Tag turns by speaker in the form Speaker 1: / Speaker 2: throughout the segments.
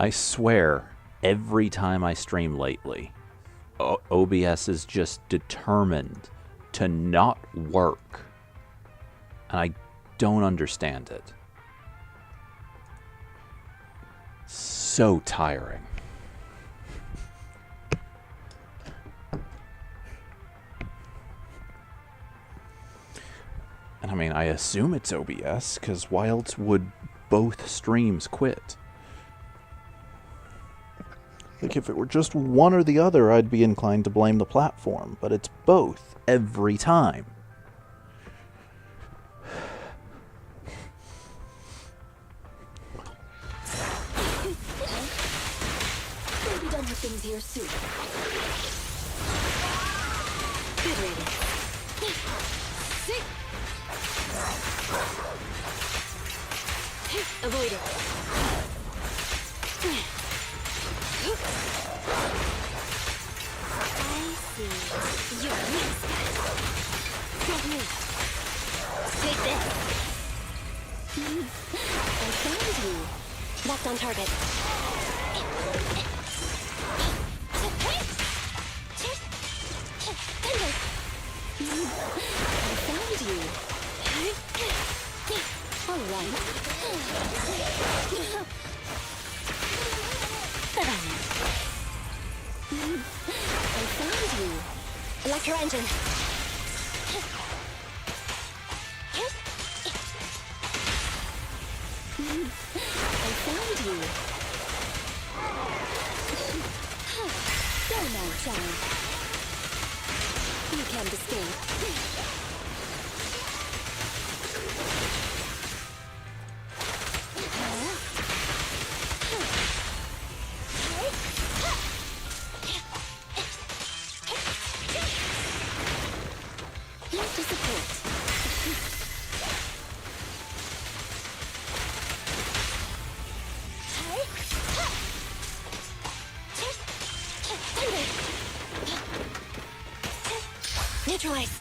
Speaker 1: I swear, every time I stream lately, OBS is just determined to not work. And I don't understand it. So tiring. And I mean, I assume it's OBS, because why else would both streams quit? Like, if it were just one or the other, I'd be inclined to blame the platform, but it's both every time.
Speaker 2: We'll be done with things here soon. Get ready. Avoid it. I see. You're next. Get me. Take this. I found you. Locked on target. I found you. All right. I found you. Electro engine. I found you. Go now, child. You can't escape. Here's to support. Neutralize.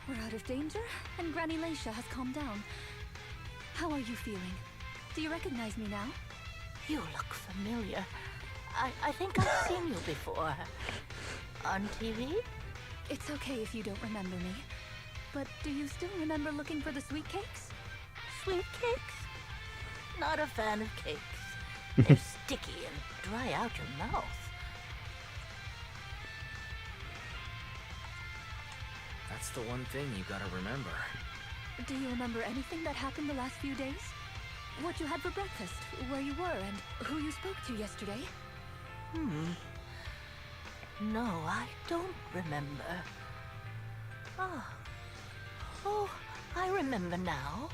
Speaker 3: We're out of danger, and Granny Laisha has calmed down. How are you feeling? Do you recognize me now?
Speaker 4: You look familiar. I think I've seen you before. On TV?
Speaker 3: It's okay if you don't remember me. But do you still remember looking for the sweet cakes?
Speaker 4: Sweet cakes? Not a fan of cakes. They're sticky and dry out your mouth.
Speaker 5: That's the one thing you gotta remember.
Speaker 3: Do you remember anything that happened the last few days? What you had for breakfast, where you were, and who you spoke to yesterday?
Speaker 4: No, I don't remember. Oh, I remember now.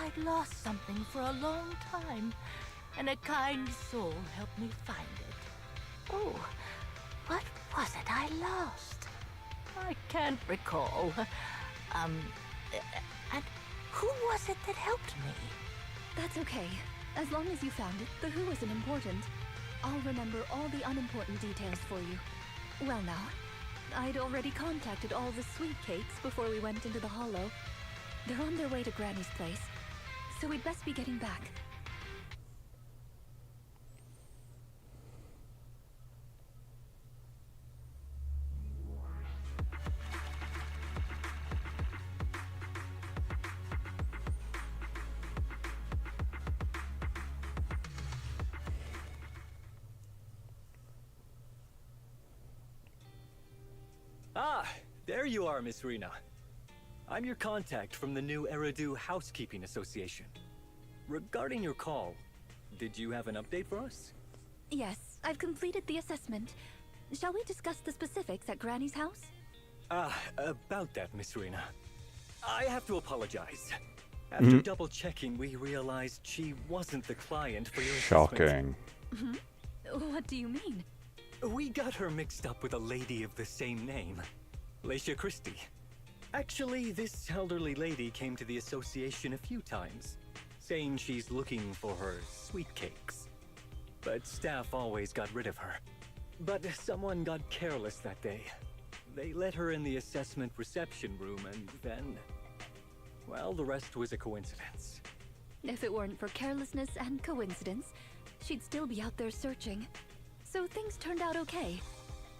Speaker 4: I'd lost something for a long time, and a kind soul helped me find it. Oh, what was it I lost? I can't recall. And who was it that helped me?
Speaker 3: That's okay. As long as you found it, the who isn't important. I'll remember all the unimportant details for you. Well now, I'd already contacted all the sweet cakes before we went into the hollow. They're on their way to Granny's place, so we'd best be getting back.
Speaker 6: Ah, there you are, Miss Rena. I'm your contact from the new Eridu Housekeeping Association. Regarding your call, did you have an update for us?
Speaker 3: Yes, I've completed the assessment. Shall we discuss the specifics at Granny's house?
Speaker 6: About that, Miss Rena. I have to apologize. After double-checking, we realized she wasn't the client for your assessment.
Speaker 1: Shocking.
Speaker 3: What do you mean?
Speaker 6: We got her mixed up with a lady of the same name, Laisha Christie. Actually, this elderly lady came to the association a few times, saying she's looking for her sweet cakes. But staff always got rid of her. But someone got careless that day. They let her in the assessment reception room, and then... well, the rest was a coincidence.
Speaker 3: If it weren't for carelessness and coincidence, she'd still be out there searching. So things turned out okay.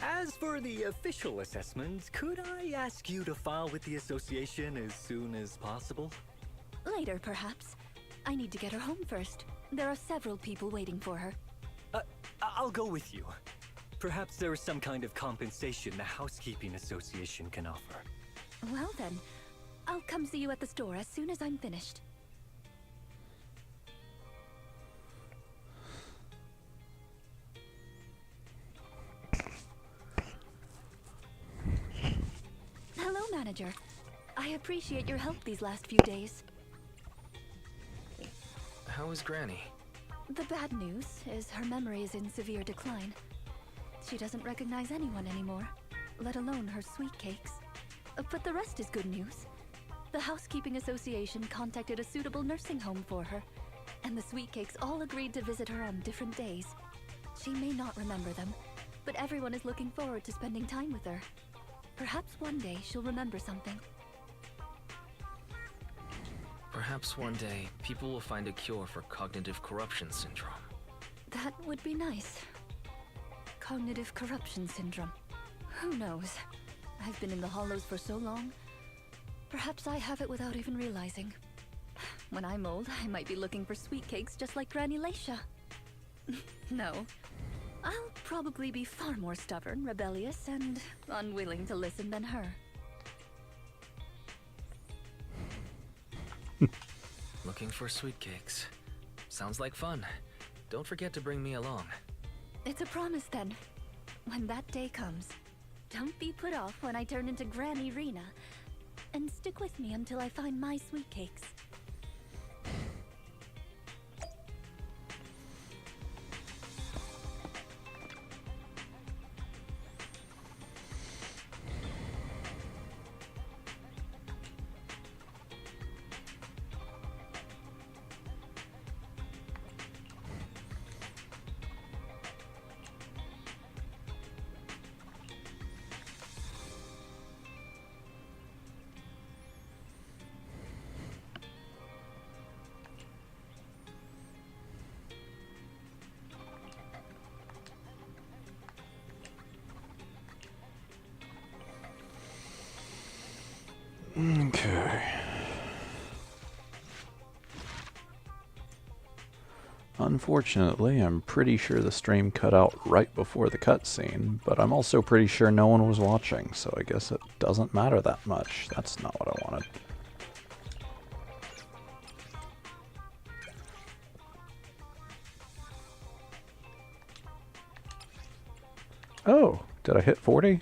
Speaker 6: As for the official assessment, could I ask you to file with the association as soon as possible?
Speaker 3: Later, perhaps. I need to get her home first. There are several people waiting for her.
Speaker 6: I'll go with you. Perhaps there is some kind of compensation the Housekeeping Association can offer.
Speaker 3: Well then, I'll come see you at the store as soon as I'm finished. Hello, Manager. I appreciate your help these last few days.
Speaker 5: How is Granny?
Speaker 3: The bad news is her memory is in severe decline. She doesn't recognize anyone anymore, let alone her sweet cakes. But the rest is good news. The Housekeeping Association contacted a suitable nursing home for her, and the sweet cakes all agreed to visit her on different days. She may not remember them, but everyone is looking forward to spending time with her. Perhaps one day she'll remember something.
Speaker 5: Perhaps one day, people will find a cure for cognitive corruption syndrome.
Speaker 3: That would be nice. Cognitive corruption syndrome. Who knows? I've been in the Hollows for so long. Perhaps I have it without even realizing. When I'm old, I might be looking for sweet cakes just like Granny Leisha. No. I'll probably be far more stubborn, rebellious, and unwilling to listen than her.
Speaker 5: Looking for sweet cakes. Sounds like fun. Don't forget to bring me along.
Speaker 3: It's a promise then. When that day comes, don't be put off when I turn into Granny Rena. And stick with me until I find my sweet cakes.
Speaker 1: Okay. Unfortunately, I'm pretty sure the stream cut out right before the cutscene, but I'm also pretty sure no one was watching, so I guess it doesn't matter that much. That's not what I wanted. Oh, did I hit 40?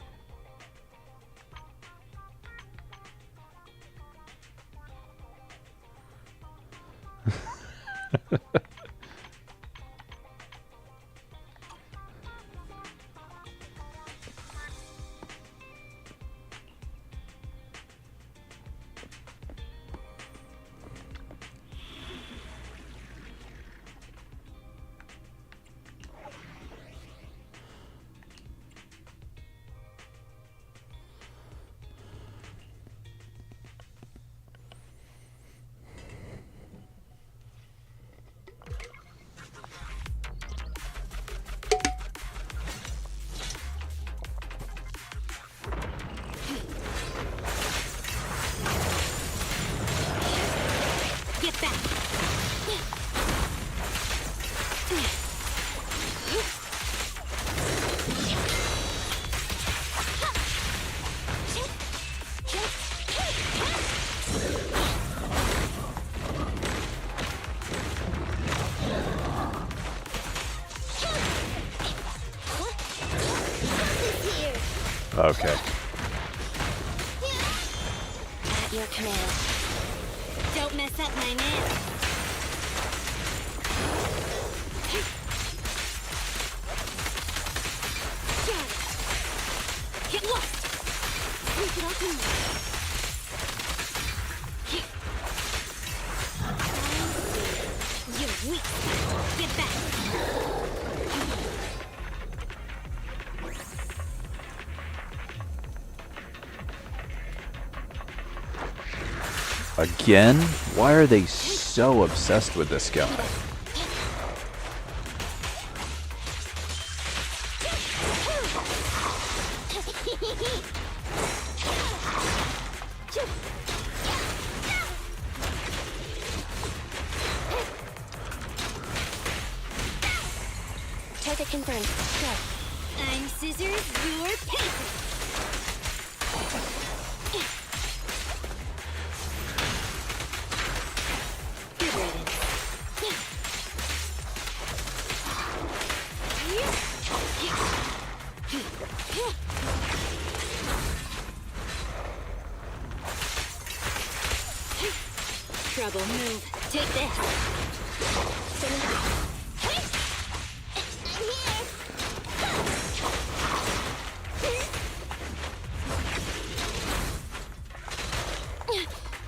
Speaker 2: Get back!
Speaker 1: Okay.
Speaker 2: At your command. Don't mess up my man. Got it. Get lost. Sneak it off in there. You're weak. Get back.
Speaker 1: Again? Why are they so obsessed with this guy?
Speaker 2: Target confirmed. Go. I'm scissors, you're paper. Good riddance. Trouble, move. Take this. Send it out.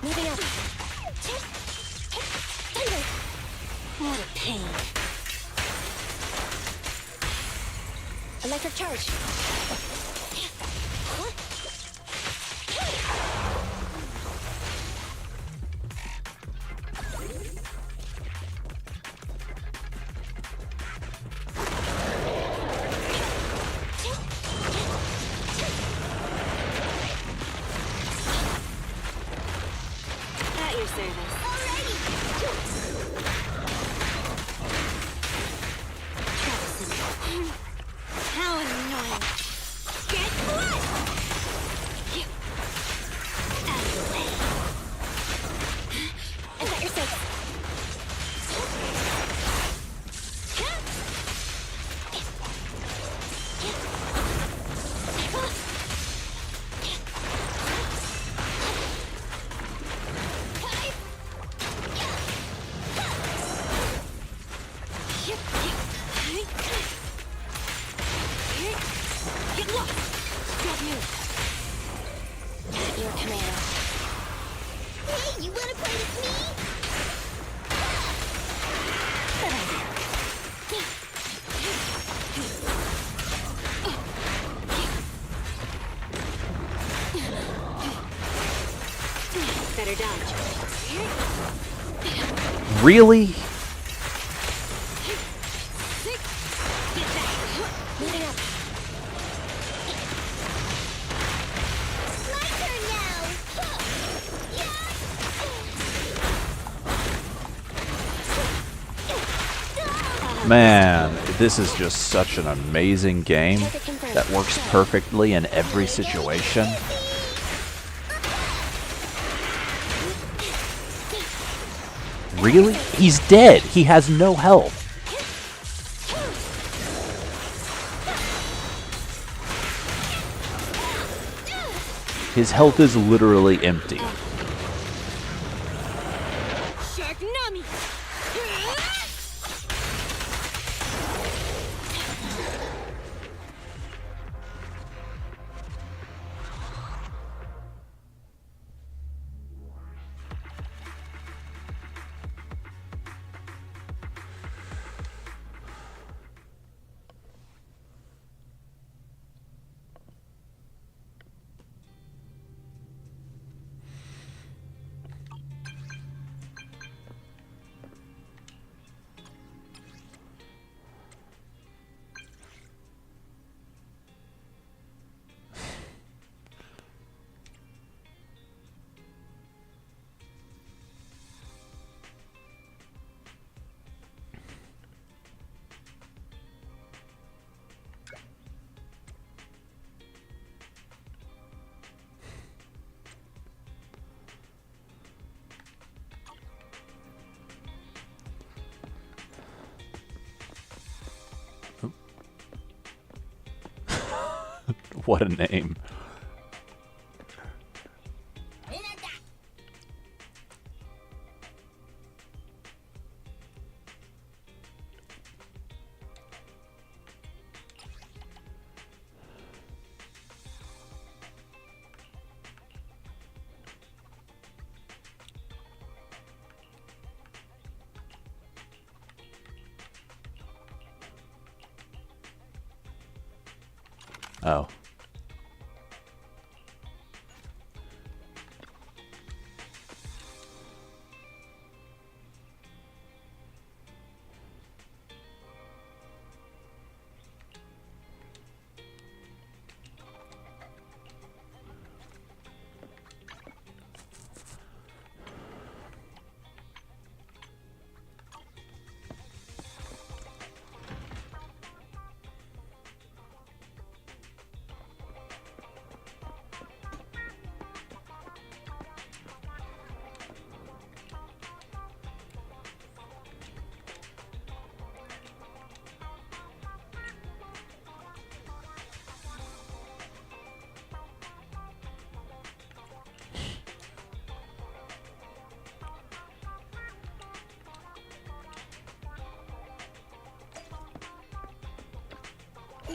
Speaker 2: Moving up. Thunder. What a pain. Electric charge. At your service. Troublesome. How annoying. Get blood! Out of the way. I've got your six. Get lost! Grab you. At your command. Hey, you wanna play with me? Better dodge.
Speaker 1: Really?
Speaker 2: Get back. Moving up. My turn now.
Speaker 1: Man, this is just such an amazing game that works perfectly in every situation. Really? He's dead. He has no health. His health is literally empty.
Speaker 2: Shark Nami.
Speaker 1: What a name. Oh.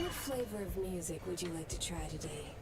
Speaker 2: What flavor of music would you like to try today?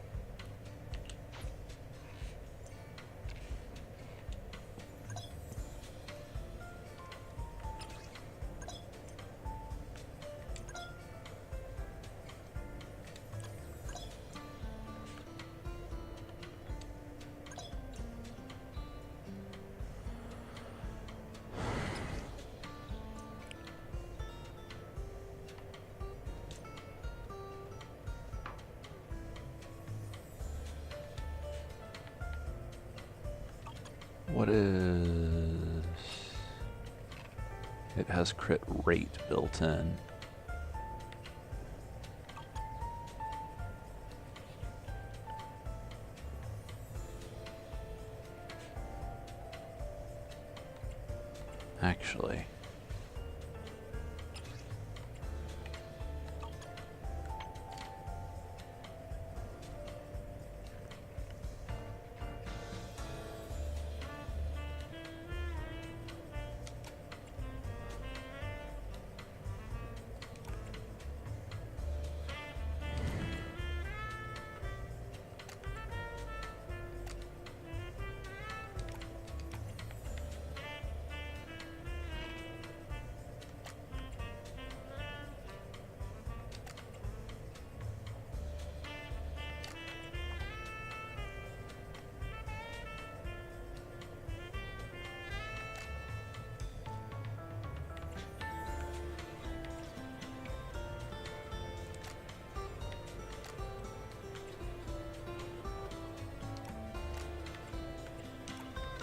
Speaker 1: What is... It has crit rate built in. Actually...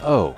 Speaker 1: Oh.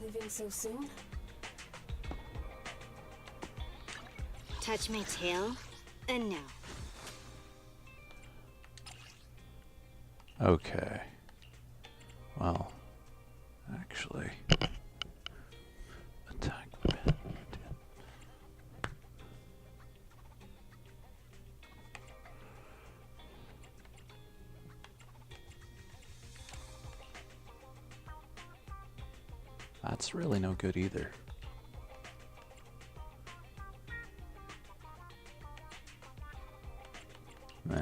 Speaker 2: Leaving so soon?
Speaker 7: Touch my tail, and no.
Speaker 1: Okay. Well, actually... Attack... That's really no good either. Meh.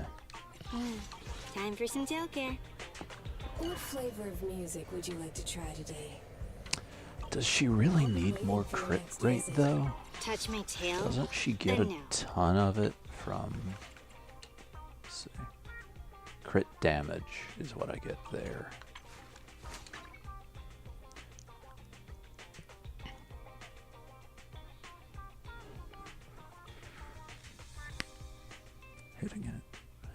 Speaker 7: Time for some tail care.
Speaker 2: What flavor of music would you like to try today?
Speaker 1: Does she really need more crit rate though?
Speaker 7: Touch my tail.
Speaker 1: Doesn't she get a
Speaker 7: No.
Speaker 1: ton of it from... Let's see. Crit damage is what I get there.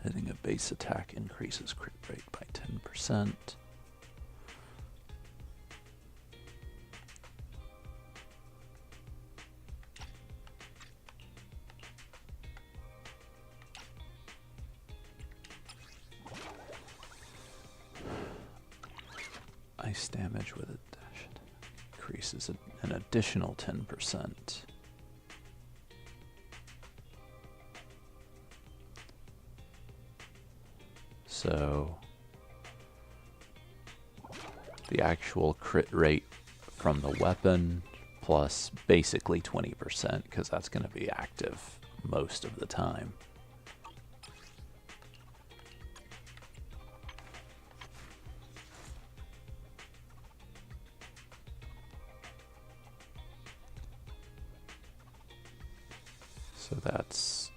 Speaker 1: Hitting a base attack increases crit rate by 10%. Ice damage with a dash increases an additional 10%. So the actual crit rate from the weapon plus basically 20% because that's going to be active most of the time. So that's...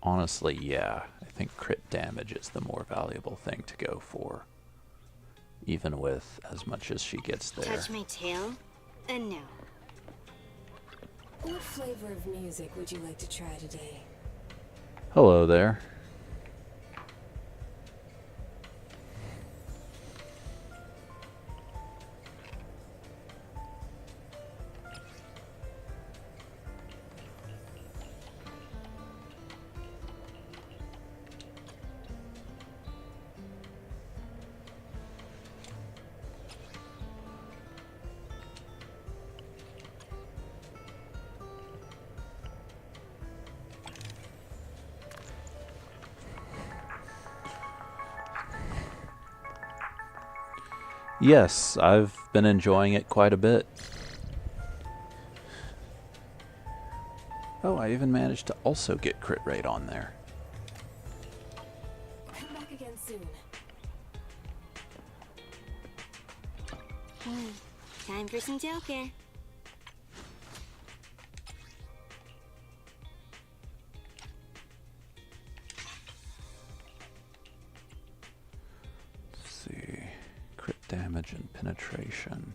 Speaker 1: Honestly, yeah. I think crit damage is the more valuable thing to go for. Even with as much as she gets there.
Speaker 7: Touch my tail? A no.
Speaker 2: What flavor of music would you like to try today?
Speaker 1: Hello there. Yes, I've been enjoying it quite a bit. Oh, I even managed to also get crit rate on there.
Speaker 2: Come back again soon.
Speaker 7: Time for some tail care.
Speaker 1: Let's see. Crit damage and penetration.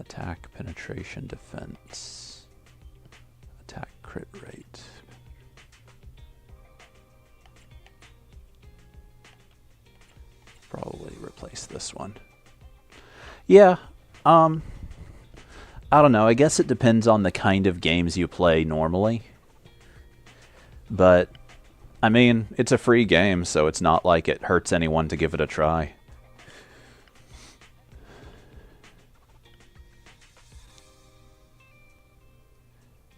Speaker 1: Attack, penetration, defense. Attack, crit rate. Probably replace this one. Yeah, I don't know. I guess it depends on the kind of games you play normally. But, I mean, it's a free game, so it's not like it hurts anyone to give it a try.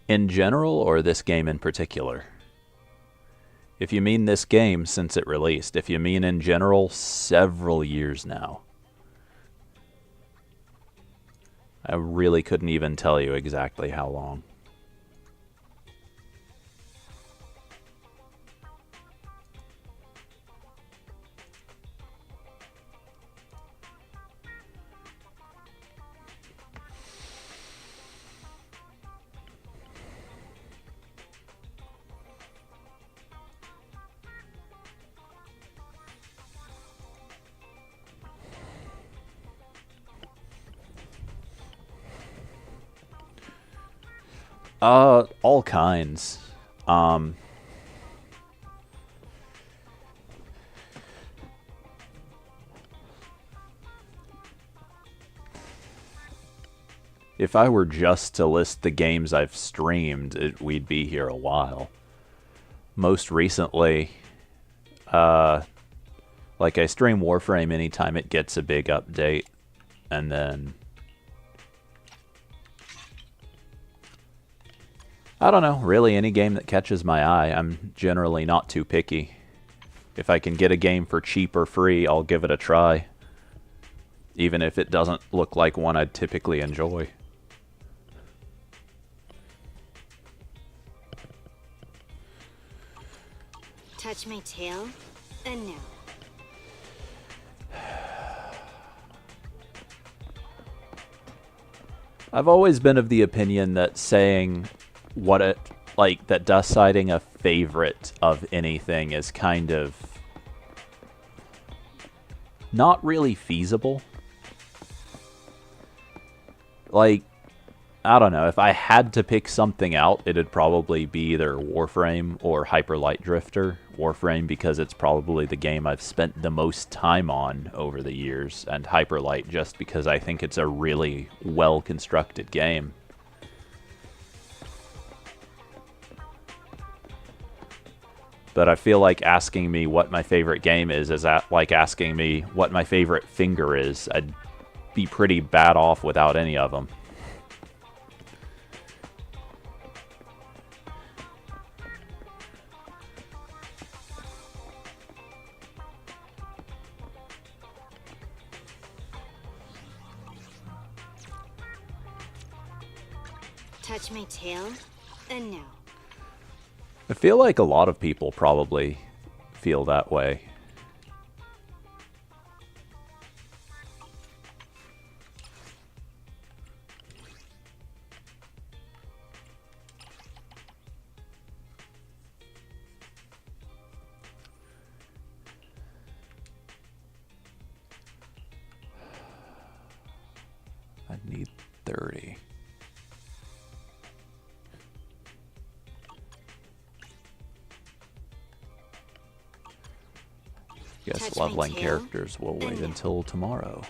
Speaker 1: In general, or this game in particular? If you mean this game since it released. If you mean in general, several years now. I really couldn't even tell you exactly how long. All kinds. If I were just to list the games I've streamed, we'd be here a while. Most recently, like I stream Warframe anytime it gets a big update, and then I don't know, really any game that catches my eye. I'm generally not too picky. If I can get a game for cheap or free, I'll give it a try. Even if it doesn't look like one I'd typically enjoy.
Speaker 7: Touch my tail? A no.
Speaker 1: I've always been of the opinion that saying what it, like, that deciding a favorite of anything is kind of not really feasible. Like, I don't know, if I had to pick something out, it'd probably be either Warframe or Hyper Light Drifter. Warframe because it's probably the game I've spent the most time on over the years, and Hyper Light just because I think it's a really well-constructed game. But I feel like asking me what my favorite game is like asking me what my favorite finger is. I'd be pretty bad off without any of them.
Speaker 7: Touch my tail? A no.
Speaker 1: I feel like a lot of people probably feel that way. Need 30. Guess
Speaker 7: Touch my
Speaker 1: leveling
Speaker 7: tail,
Speaker 1: characters will wait
Speaker 7: and no.
Speaker 1: until tomorrow.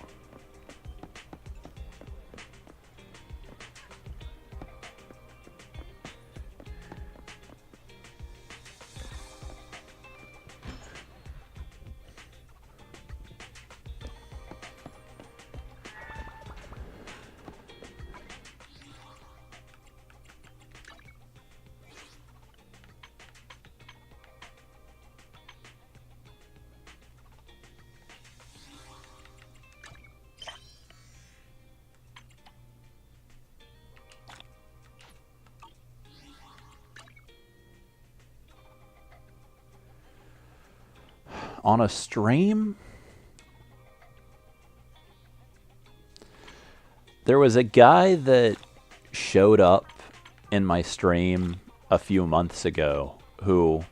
Speaker 1: On a stream, there was a guy that showed up in my stream a few months ago who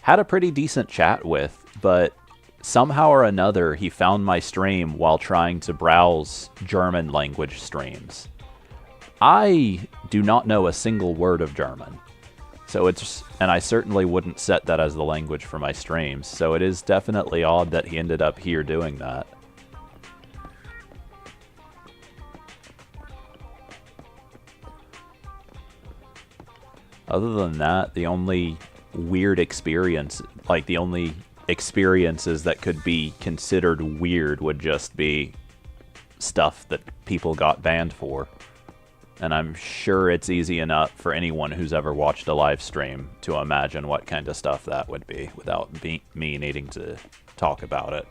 Speaker 1: had a pretty decent chat with, but somehow or another he found my stream while trying to browse German language streams. I do not know a single word of German. So and I certainly wouldn't set that as the language for my streams, so it is definitely odd that he ended up here doing that. Other than that, the only weird experience, like the only experiences that could be considered weird would just be stuff that people got banned for. And I'm sure it's easy enough for anyone who's ever watched a live stream to imagine what kind of stuff that would be without me needing to talk about it.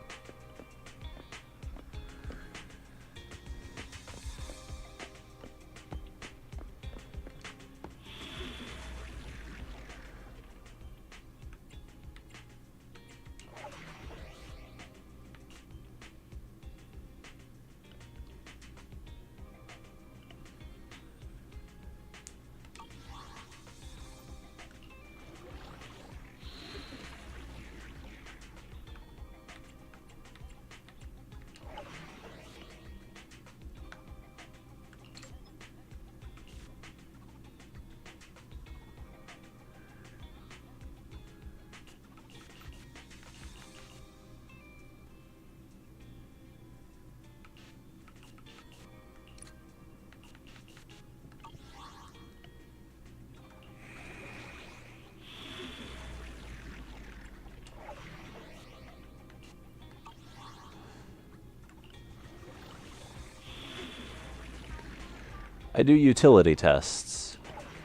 Speaker 1: I do utility tests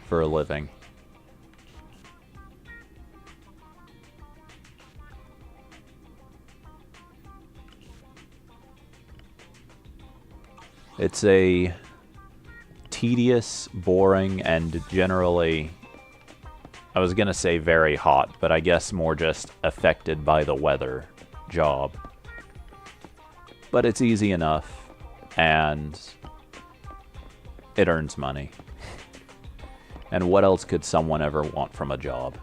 Speaker 1: for a living. It's a tedious, boring, and generally, I was gonna say very hot, but I guess more just affected by the weather job. But it's easy enough, and it earns money. And what else could someone ever want from a job?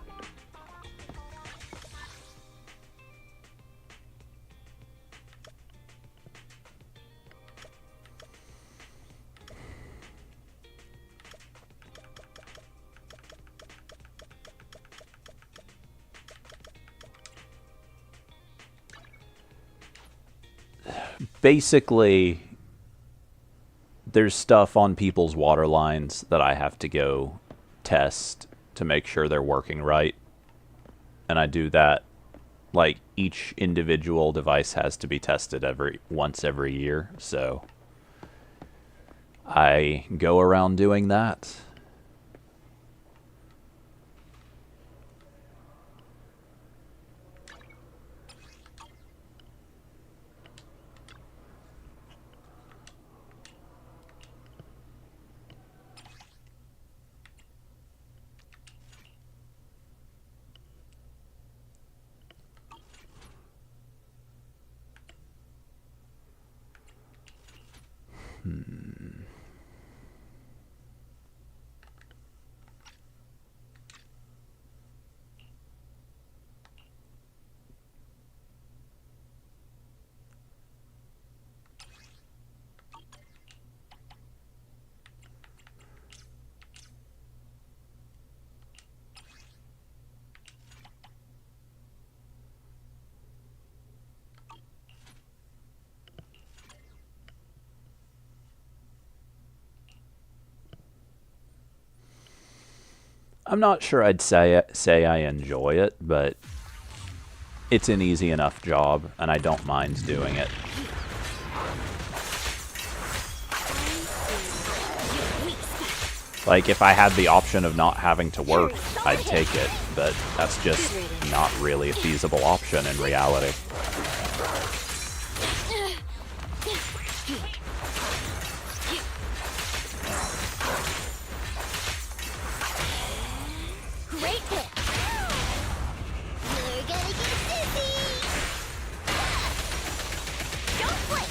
Speaker 1: Basically, there's stuff on people's water lines that I have to go test to make sure they're working right. And I do that, like, each individual device has to be tested once every year, so I go around doing that. I'm not sure I'd say I enjoy it, but it's an easy enough job, and I don't mind doing it. Like, if I had the option of not having to work, I'd take it, but that's just not really a feasible option in reality.
Speaker 2: Great hit. You're gonna get dizzy. Don't quit.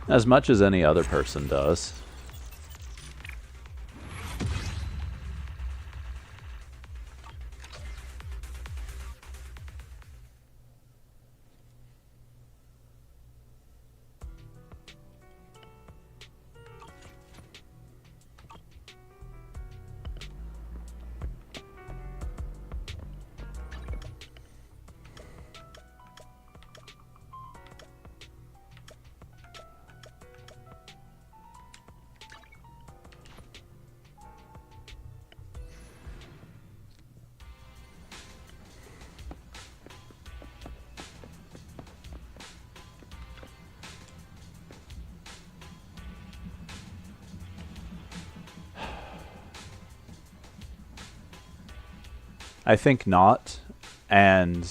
Speaker 1: As much as any other person does. I think not, and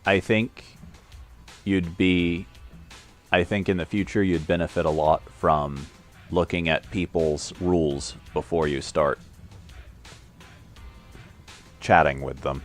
Speaker 1: I think I think in the future you'd benefit a lot from looking at people's rules before you start chatting with them.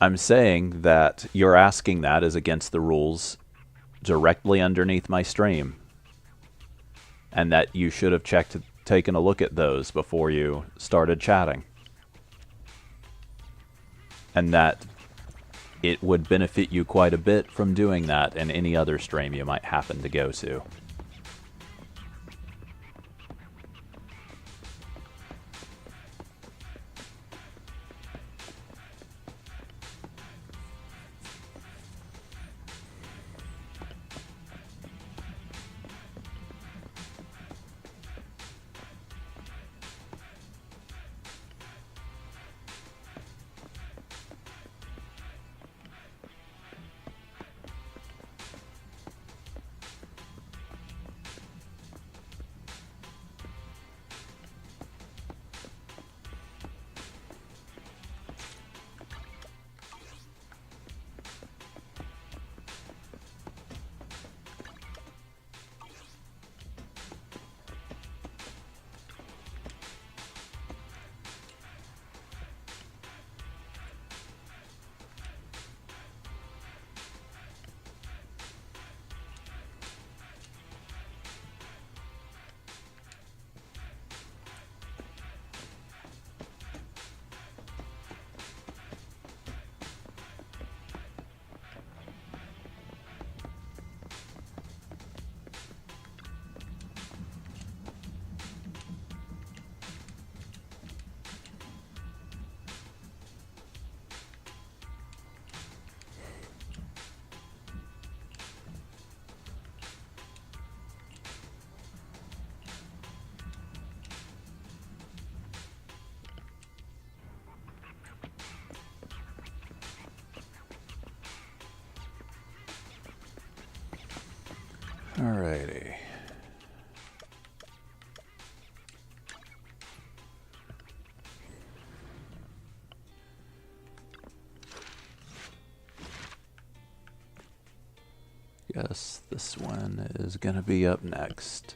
Speaker 1: I'm saying that you're asking that is against the rules directly underneath my stream, and that you should have taken a look at those before you started chatting, and that it would benefit you quite a bit from doing that in any other stream you might happen to go to. Alrighty. Guess this one is gonna be up next.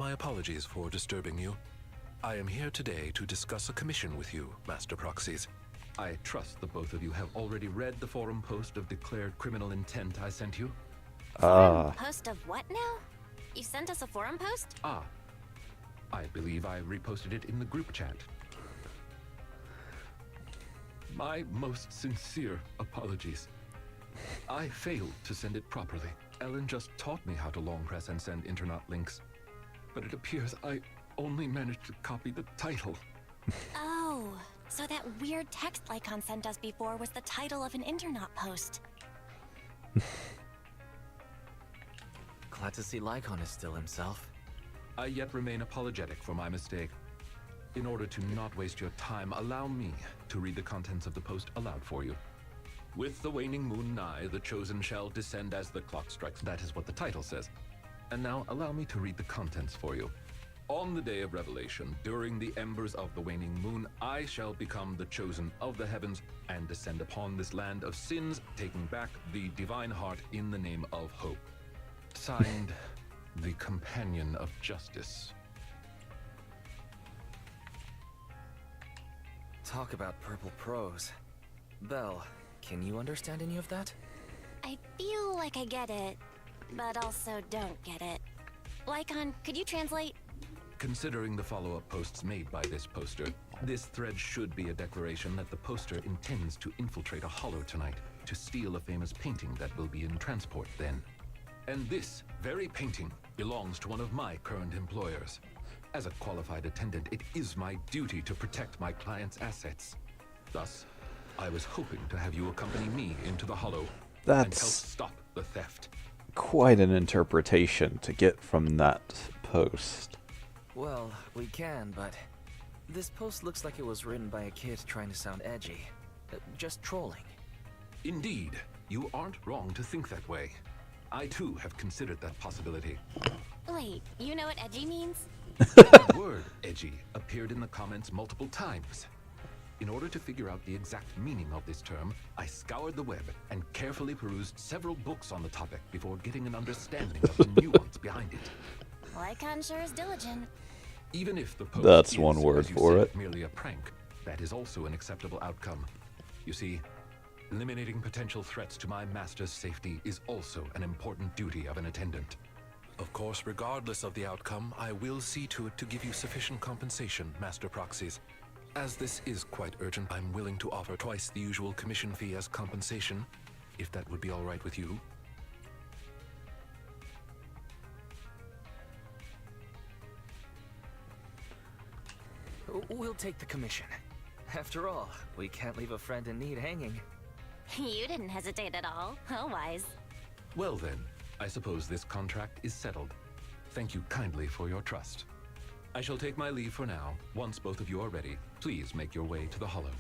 Speaker 8: My apologies for disturbing you. I am here today to discuss a commission with you, Master Proxies. I trust the both of you have already read the forum post of declared criminal intent I sent you.
Speaker 2: Forum post of what now? You sent us a forum post?
Speaker 8: Ah, I believe I reposted it in the group chat. My most sincere apologies. I failed to send it properly. Ellen just taught me how to long press and send internet links. But it appears I only managed to copy the title.
Speaker 2: Oh, so that weird text Lycon sent us before was the title of an internet post.
Speaker 5: Glad to see Lycon is still himself.
Speaker 8: I yet remain apologetic for my mistake. In order to not waste your time, allow me to read the contents of the post aloud for you. With the waning moon nigh, the chosen shall descend as the clock strikes. That is what the title says. And now allow me to read the contents for you. On the day of revelation, during the embers of the waning moon, I shall become the chosen of the heavens and descend upon this land of sins, taking back the divine heart in the name of hope. Signed, the Companion of Justice.
Speaker 5: Talk about purple prose. Belle, can you understand any of that?
Speaker 2: I feel like I get it, but also don't get it. Lycon, could you translate?
Speaker 8: Considering the follow-up posts made by this poster, this thread should be a declaration that the poster intends to infiltrate a hollow tonight to steal a famous painting that will be in transport then. And this very painting belongs to one of my current employers. As a qualified attendant, it is my duty to protect my client's assets. Thus, I was hoping to have you accompany me into the hollow and help stop the theft.
Speaker 1: Quite an interpretation to get from that post.
Speaker 5: Well, we can, but this post looks like it was written by a kid trying to sound edgy. Just trolling.
Speaker 8: Indeed, you aren't wrong to think that way. I too have considered that possibility.
Speaker 2: Wait, you know what edgy means?
Speaker 8: The word edgy appeared in the comments multiple times. In order to figure out the exact meaning of this term, I scoured the web and carefully perused several books on the topic before getting an understanding of the nuance behind it.
Speaker 2: Lycon sure is diligent.
Speaker 8: Even if the post
Speaker 1: That's
Speaker 8: is,
Speaker 1: one word
Speaker 8: as you
Speaker 1: for
Speaker 8: said,
Speaker 1: it.
Speaker 8: merely a prank, that is also an acceptable outcome. You see, eliminating potential threats to my master's safety is also an important duty of an attendant. Of course, regardless of the outcome, I will see to it to give you sufficient compensation, Master Proxies. As this is quite urgent, I'm willing to offer twice the usual commission fee as compensation, if that would be all right with you.
Speaker 5: We'll take the commission. After all, we can't leave a friend in need hanging.
Speaker 2: You didn't hesitate at all. How wise.
Speaker 8: Well then, I suppose this contract is settled. Thank you kindly for your trust. I shall take my leave for now. Once both of you are ready, please make your way to the Hollow.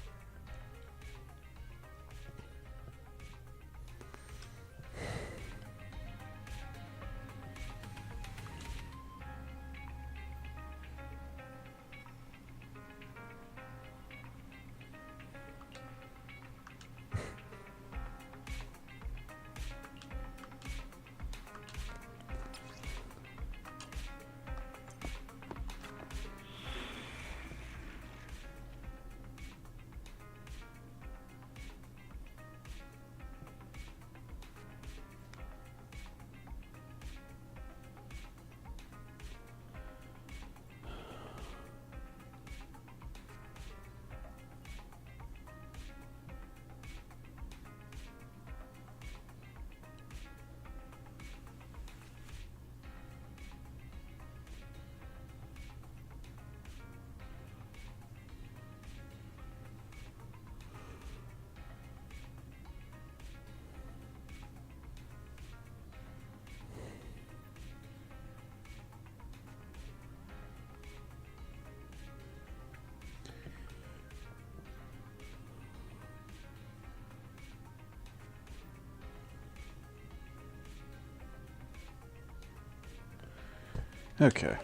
Speaker 1: Okay.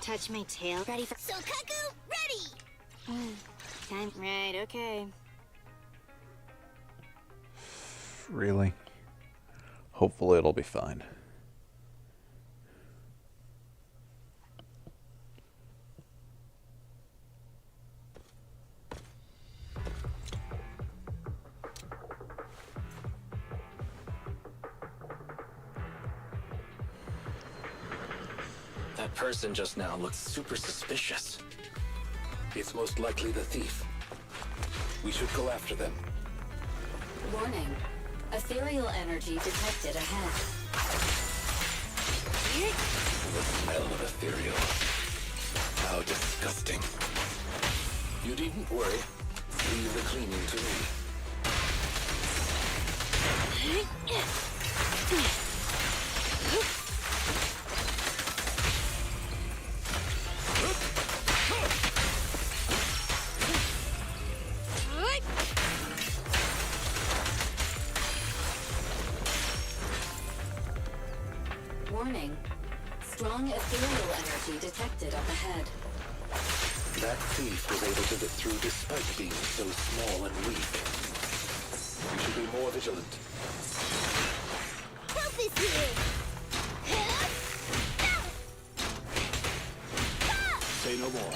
Speaker 7: Touch my tail.
Speaker 2: Ready for...
Speaker 7: Sokaku, ready! Time, right, okay.
Speaker 1: Really? Hopefully it'll be fine.
Speaker 5: That person just now looked super suspicious.
Speaker 8: It's most likely the thief. We should go after them.
Speaker 9: Warning. Ethereal energy detected ahead.
Speaker 8: The smell of ethereal. How disgusting. You needn't worry. Leave the cleaning to me.
Speaker 9: Warning. Strong ethereal energy detected up ahead.
Speaker 8: That thief was able to get through despite being so small and weak. We should be more vigilant.
Speaker 2: Help is here!
Speaker 8: Say no more.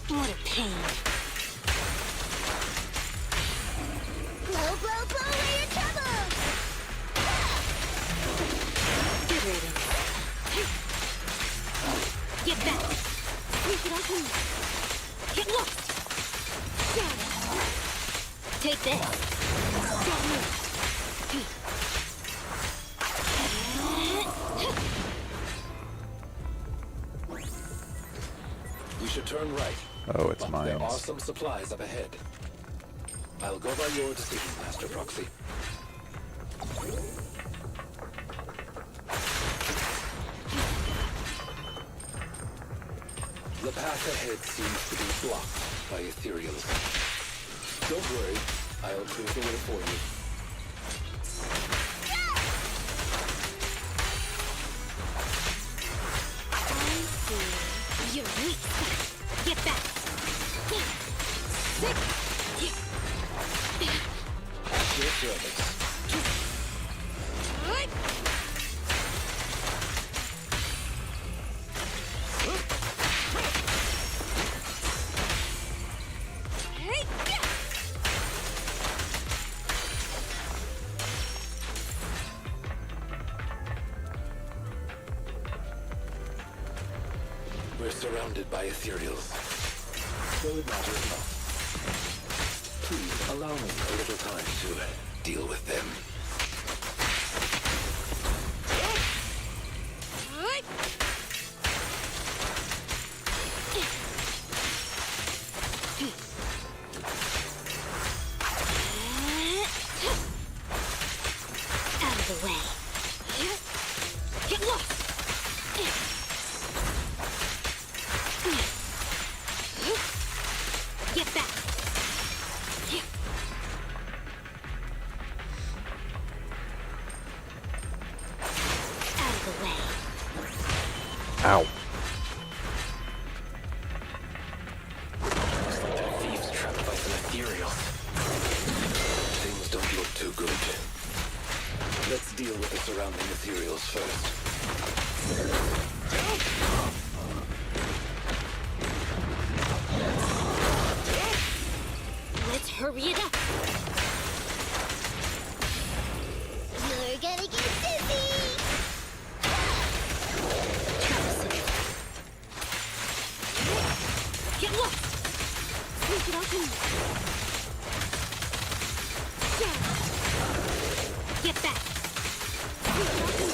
Speaker 2: What a pain. Blow, blow, blow away your troubles! Get ready. Get back! Sneak it off me! Get lost! Take this! Get me!
Speaker 8: We should turn right.
Speaker 1: Oh, it's
Speaker 8: But there are
Speaker 1: mines.
Speaker 8: some supplies up ahead. I'll go by your decision, Master Proxy. The path ahead seems to be blocked by ethereals. Don't worry, I'll clear the way for you.
Speaker 2: You're weak. Get back.
Speaker 8: At your service. We're surrounded by ethereals. So it matters not. Please allow me a little time to deal with them.
Speaker 2: Out of the way. Get lost! Get back! Out of the way.
Speaker 1: Ow.
Speaker 5: Looks like that thief's trapped by some ethereals.
Speaker 8: Things don't look too good. Let's deal with the surrounding ethereals first.
Speaker 2: Let's hurry it up. You're gonna get dizzy. Get lost. Sneak it off me. Get back. Sneak it off me.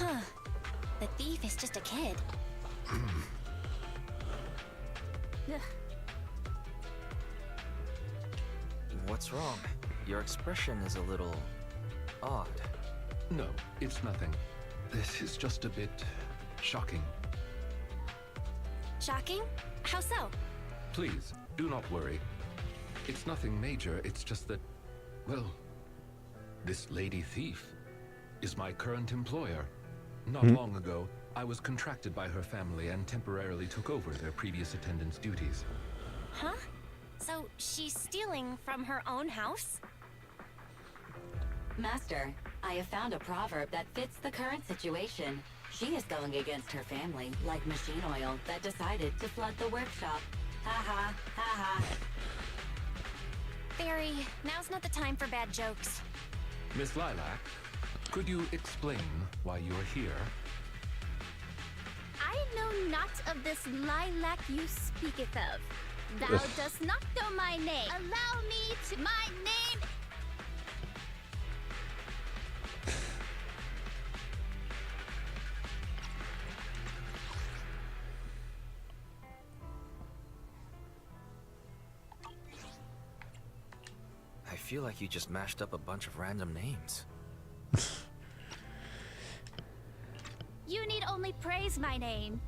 Speaker 2: Huh. The thief is just a kid.
Speaker 3: Ugh.
Speaker 5: What's wrong? Your expression is a little odd.
Speaker 8: No, it's nothing. This is just a bit shocking.
Speaker 2: Shocking? How so?
Speaker 8: Please, do not worry. It's nothing major, it's just that, well, this lady thief is my current employer. Not long ago, I was contracted by her family and temporarily took over their previous attendance duties.
Speaker 2: Huh? So she's stealing from her own house?
Speaker 9: Master, I have found a proverb that fits the current situation. She is going against her family, like machine oil that decided to flood the workshop. Ha ha, ha ha.
Speaker 2: Fairy, now's not the time for bad jokes.
Speaker 8: Miss Lilac, could you explain why you are here?
Speaker 3: I know not of this lilac you speaketh of. Thou dost not know my name. Allow me to... My name...
Speaker 5: I feel like you just mashed up a bunch of random names.
Speaker 3: You need only praise my name.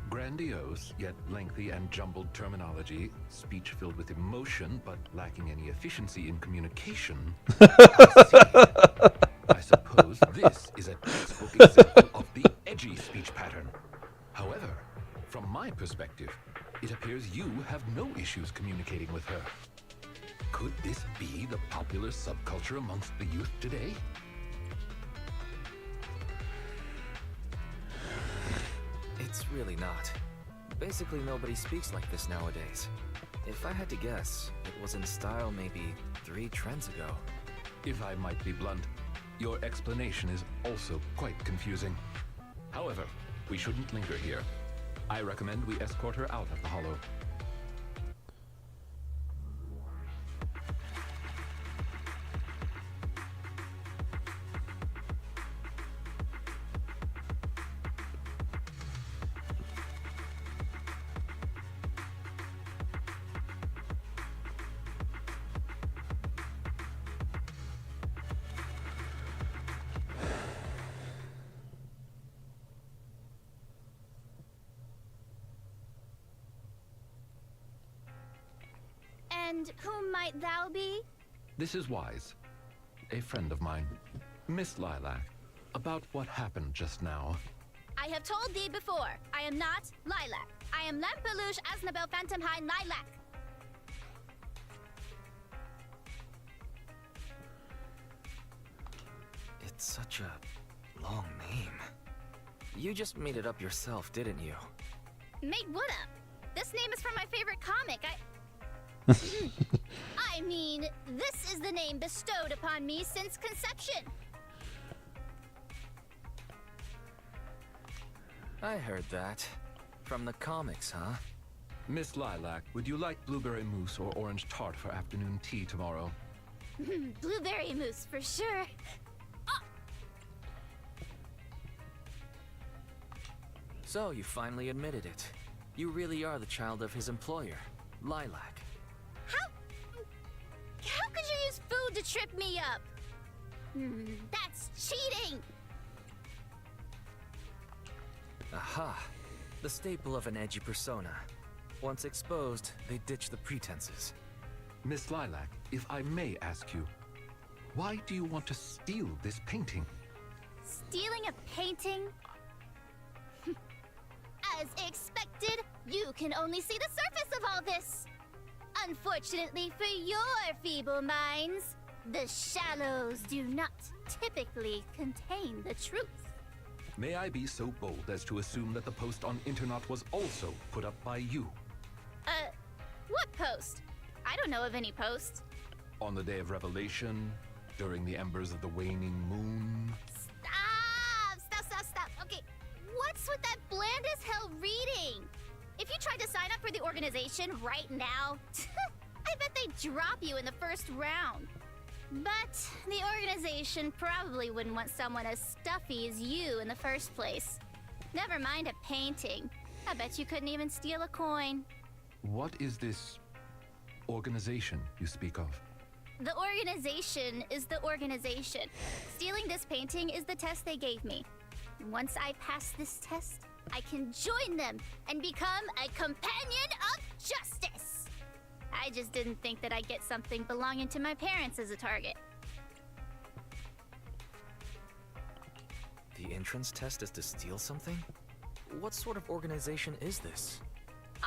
Speaker 8: Grandiose, yet lengthy and jumbled terminology, speech filled with emotion but lacking any efficiency in communication. I suppose this is a textbook example of the edgy speech pattern. However, from my perspective, it appears you have no issues communicating with her. Could this be the popular subculture amongst the youth today?
Speaker 5: It's really not. Basically, nobody speaks like this nowadays. If I had to guess, it was in style maybe 3 trends ago.
Speaker 8: If I might be blunt, your explanation is also quite confusing. However, we shouldn't linger here. I recommend we escort her out of the hollow.
Speaker 3: And whom might thou be?
Speaker 8: This is Wise, a friend of mine. Miss Lilac, about what happened just now.
Speaker 3: I have told thee before, I am not Lilac. I am Lampeluche Asnabel Phantomhine Lilac.
Speaker 5: It's such a long name. You just made it up yourself, didn't you?
Speaker 3: Made what up? This name is from my favorite comic. I mean, this is the name bestowed upon me since conception.
Speaker 5: I heard that. From the comics, huh?
Speaker 8: Miss Lilac, would you like blueberry mousse or orange tart for afternoon tea tomorrow?
Speaker 3: Blueberry mousse for sure.
Speaker 5: So, you finally admitted it. You really are the child of his employer, Lilac.
Speaker 3: How could you use food to trip me up? That's cheating!
Speaker 5: Aha! The staple of an edgy persona. Once exposed, they ditch the pretenses.
Speaker 8: Miss Lilac, if I may ask you, why do you want to steal this painting?
Speaker 3: Stealing a painting? As expected, you can only see the surface of all this. Unfortunately for your feeble minds, the shallows do not typically contain the truth.
Speaker 8: May I be so bold as to assume that the post on Internet was also put up by you?
Speaker 3: What post? I don't know of any post.
Speaker 8: On the day of revelation, during the embers of the waning moon.
Speaker 3: Stop. Okay, what's with that bland as hell reading? If you tried to sign up for the organization right now, I bet they'd drop you in the first round.
Speaker 2: But the organization probably wouldn't want someone as stuffy as you in the first place. Never mind a painting. I bet you couldn't even steal a coin.
Speaker 8: What is this organization you speak of?
Speaker 2: The organization is the organization. Stealing this painting is the test they gave me. Once I pass this test, I can join them and become a companion of justice. I just didn't think that I'd get something belonging to my parents as a target.
Speaker 5: The entrance test is to steal something? What sort of organization is this?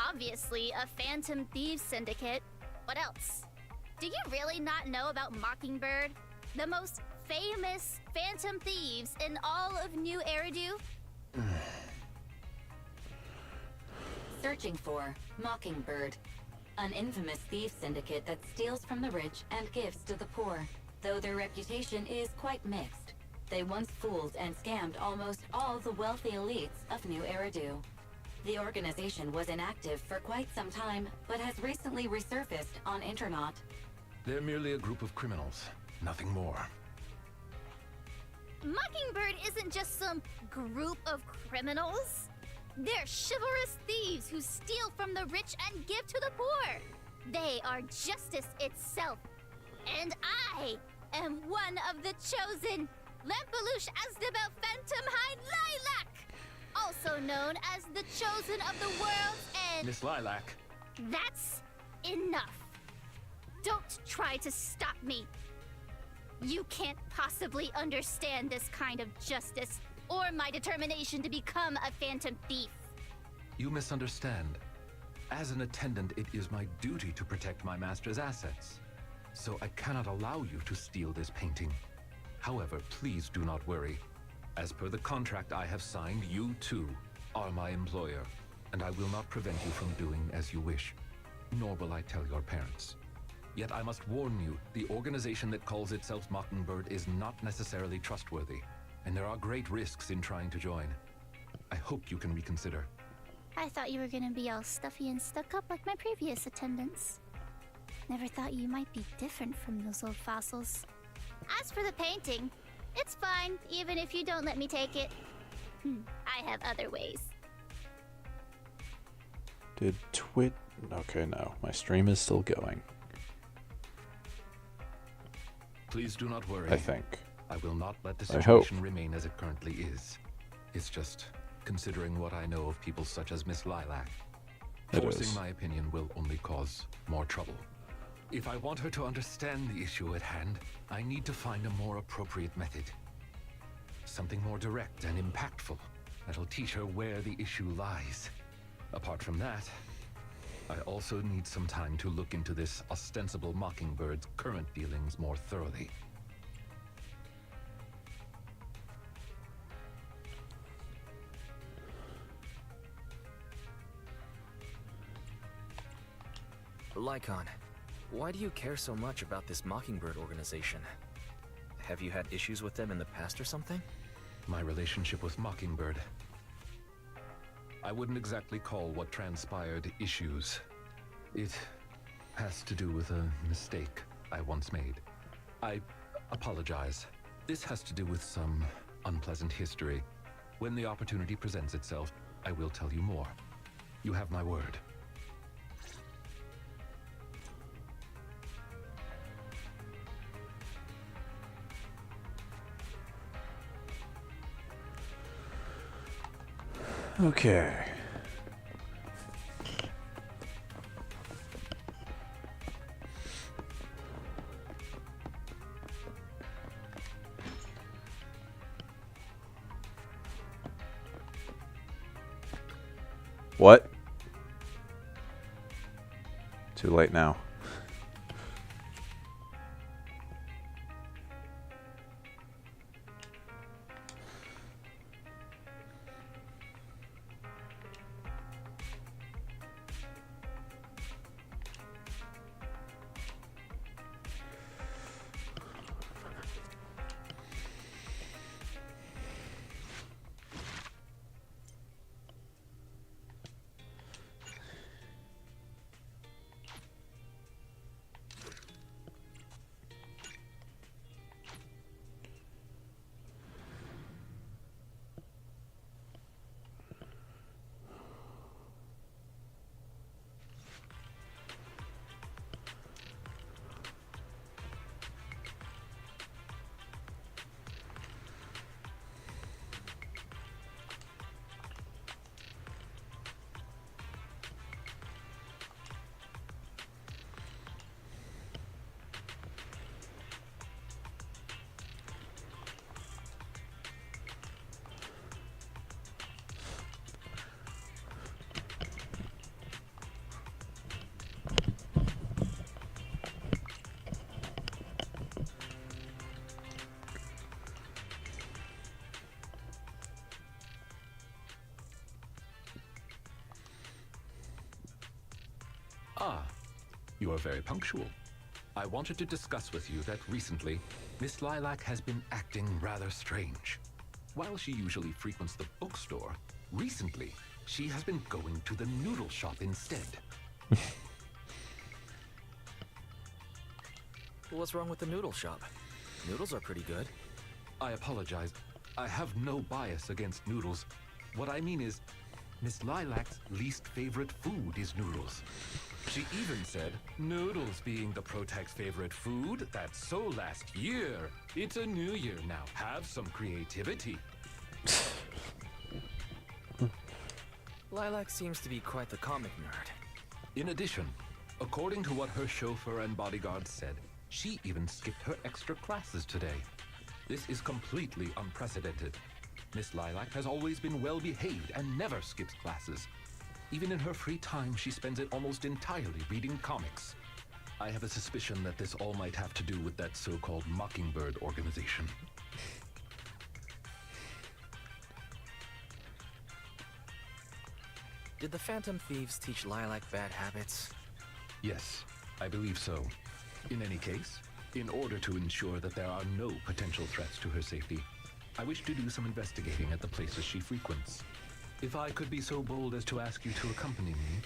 Speaker 2: Obviously, a Phantom Thieves Syndicate. What else? Do you really not know about Mockingbird? The most famous Phantom Thieves in all of New Eridu?
Speaker 9: Searching for Mockingbird, an infamous thief syndicate that steals from the rich and gives to the poor. Though their reputation is quite mixed, they once fooled and scammed almost all the wealthy elites of New Eridu. The organization was inactive for quite some time, but has recently resurfaced on Internet.
Speaker 8: They're merely a group of criminals, nothing more.
Speaker 2: Mockingbird isn't just some group of criminals. They're chivalrous thieves who steal from the rich and give to the poor. They are justice itself. And I am one of the chosen. Lampeluche Asdabel Phantomhide Lilac, also known as the chosen of the world's end.
Speaker 8: Miss Lilac.
Speaker 2: That's enough. Don't try to stop me. You can't possibly understand this kind of justice or my determination to become a phantom thief.
Speaker 8: You misunderstand. As an attendant, it is my duty to protect my master's assets. So I cannot allow you to steal this painting. However, please do not worry. As per the contract I have signed, you too are my employer, and I will not prevent you from doing as you wish. Nor will I tell your parents. Yet I must warn you, the organization that calls itself Mockingbird is not necessarily trustworthy, and there are great risks in trying to join. I hope you can reconsider.
Speaker 2: I thought you were gonna be all stuffy and stuck up like my previous attendants. Never thought you might be different from those old fossils. As for the painting, it's fine, even if you don't let me take it. I have other ways.
Speaker 1: Did Twit... Okay, no. My stream is still going.
Speaker 8: Please do not worry.
Speaker 1: I think.
Speaker 8: I will not let the
Speaker 1: I
Speaker 8: situation remain as it currently is. It's just considering what I know of people such as Miss Lilac. Forcing my opinion will only cause more trouble. If I want her to understand the issue at hand, I need to find a more appropriate method. Something more direct and impactful that'll teach her where the issue lies. Apart from that, I also need some time to look into this ostensible Mockingbird's current dealings more thoroughly.
Speaker 5: Lycon, why do you care so much about this Mockingbird organization? Have you had issues with them in the past or something?
Speaker 8: My relationship with Mockingbird. I wouldn't exactly call what transpired issues. It has to do with a mistake I once made. I apologize. This has to do with some unpleasant history. When the opportunity presents itself, I will tell you more. You have my word.
Speaker 1: Okay. What? Too late now.
Speaker 8: Ah, you are very punctual. I wanted to discuss with you that recently, Miss Lilac has been acting rather strange. While she usually frequents the bookstore, recently, she has been going to the noodle shop instead.
Speaker 5: What's wrong with the noodle shop? Noodles are pretty good.
Speaker 8: I apologize. I have no bias against noodles. What I mean is, Miss Lilac's least favorite food is noodles. She even said, noodles being the Protag's favorite food, that's so last year. It's a new year now. Have some creativity.
Speaker 5: Lilac seems to be quite the comic nerd.
Speaker 8: In addition, according to what her chauffeur and bodyguard said, she even skipped her extra classes today. This is completely unprecedented. Miss Lilac has always been well behaved and never skips classes. Even in her free time, she spends it almost entirely reading comics. I have a suspicion that this all might have to do with that so-called Mockingbird organization.
Speaker 5: Did the Phantom Thieves teach Lilac bad habits?
Speaker 8: Yes, I believe so. In any case, in order to ensure that there are no potential threats to her safety, I wish to do some investigating at the places she frequents. If I could be so bold as to ask you to accompany me,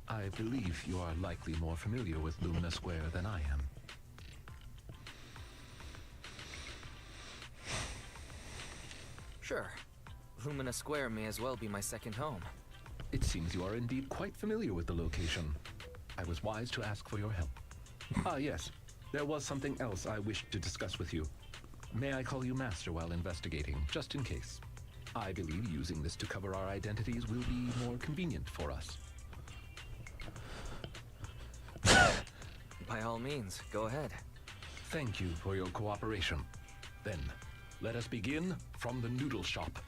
Speaker 8: I believe you are likely more familiar with Lumina Square than I am.
Speaker 5: Sure. Lumina Square may as well be my second home.
Speaker 8: It seems you are indeed quite familiar with the location. I was wise to ask for your help. Ah, yes. There was something else I wished to discuss with you. May I call you Master while investigating, just in case? I believe using this to cover our identities will be more convenient for us.
Speaker 5: By all means, go ahead.
Speaker 8: Thank you for your cooperation. Then, let us begin from the noodle shop.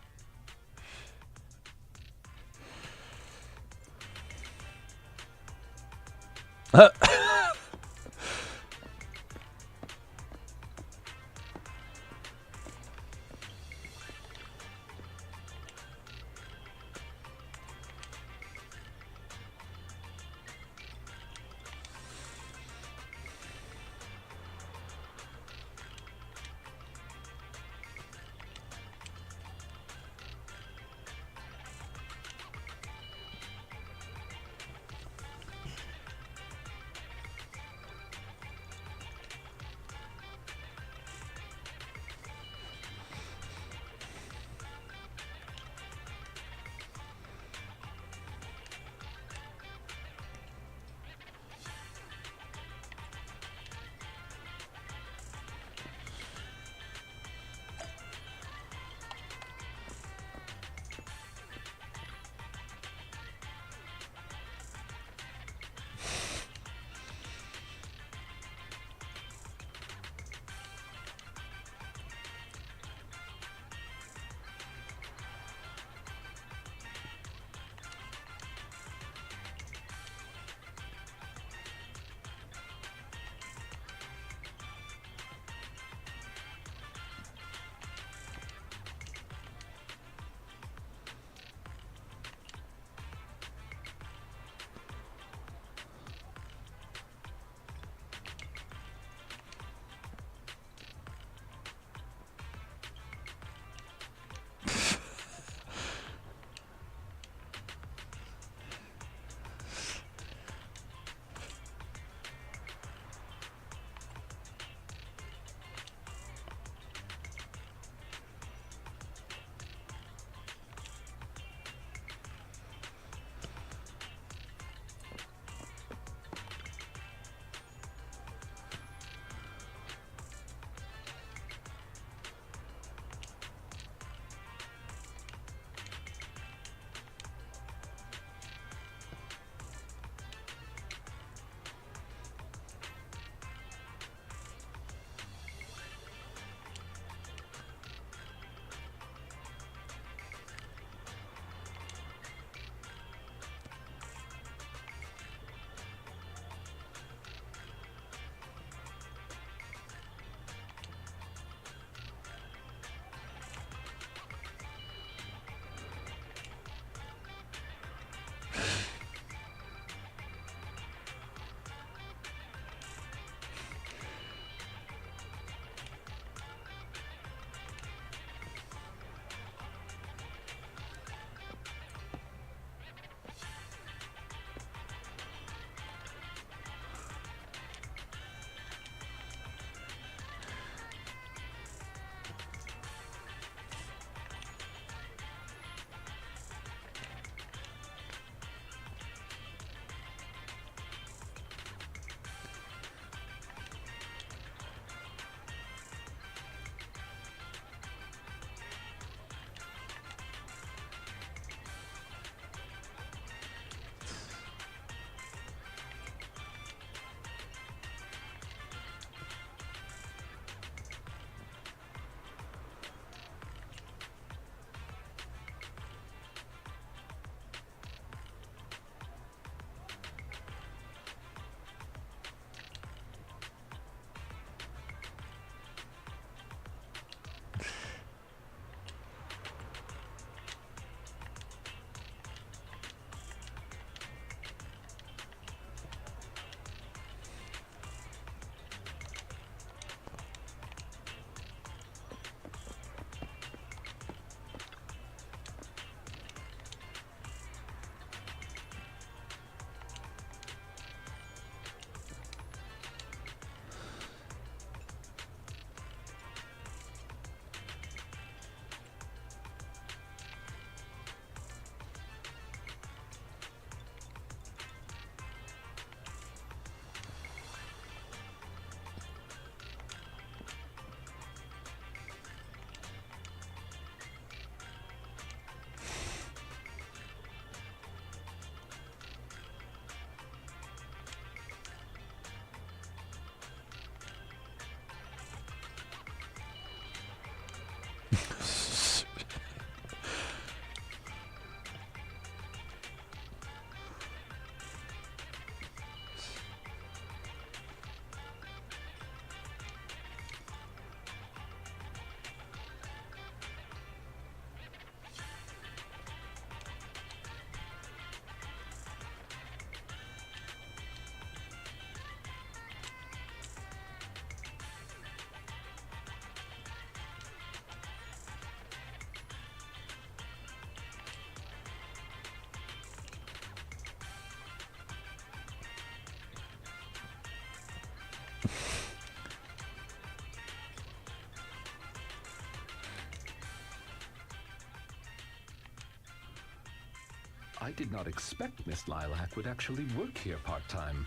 Speaker 8: I did not expect Miss Lilac would actually work here part-time.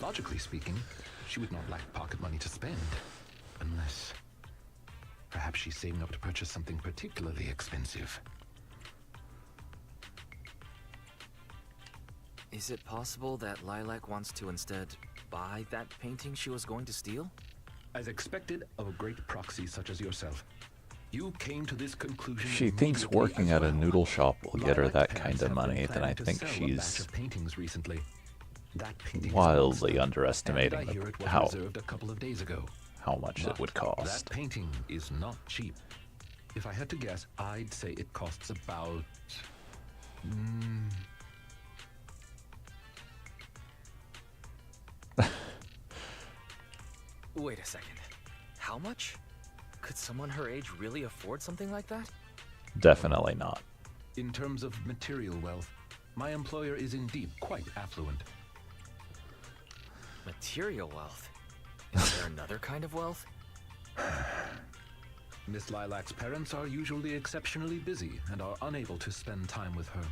Speaker 8: Logically speaking, she would not lack pocket money to spend. Unless... perhaps she's saving up to purchase something particularly expensive.
Speaker 5: Is it possible that Lilac wants to instead buy that painting she was going to steal?
Speaker 8: As expected of a great proxy such as yourself, you came to this conclusion.
Speaker 1: She thinks
Speaker 8: immediately
Speaker 1: working
Speaker 8: as
Speaker 1: at a
Speaker 8: well.
Speaker 1: noodle shop will get her
Speaker 8: Lilac
Speaker 1: that
Speaker 8: parents
Speaker 1: kind of
Speaker 8: have been
Speaker 1: money, then
Speaker 8: planning
Speaker 1: I
Speaker 8: to
Speaker 1: think
Speaker 8: sell a batch
Speaker 1: she's
Speaker 8: of paintings recently. That painting is
Speaker 1: wildly
Speaker 8: monster,
Speaker 1: underestimating
Speaker 8: and I hear it was
Speaker 1: how
Speaker 8: reserved a couple of days ago.
Speaker 1: much it
Speaker 8: But
Speaker 1: would cost.
Speaker 8: That painting is not cheap. If I had to guess, I'd say it costs about...
Speaker 5: Wait a second. How much? Could someone her age really afford something like that?
Speaker 1: Definitely not.
Speaker 8: In terms of material wealth, my employer is indeed quite affluent.
Speaker 5: Material wealth? Is there another kind of wealth?
Speaker 8: Miss Lilac's parents are usually exceptionally busy and are unable to spend time with her.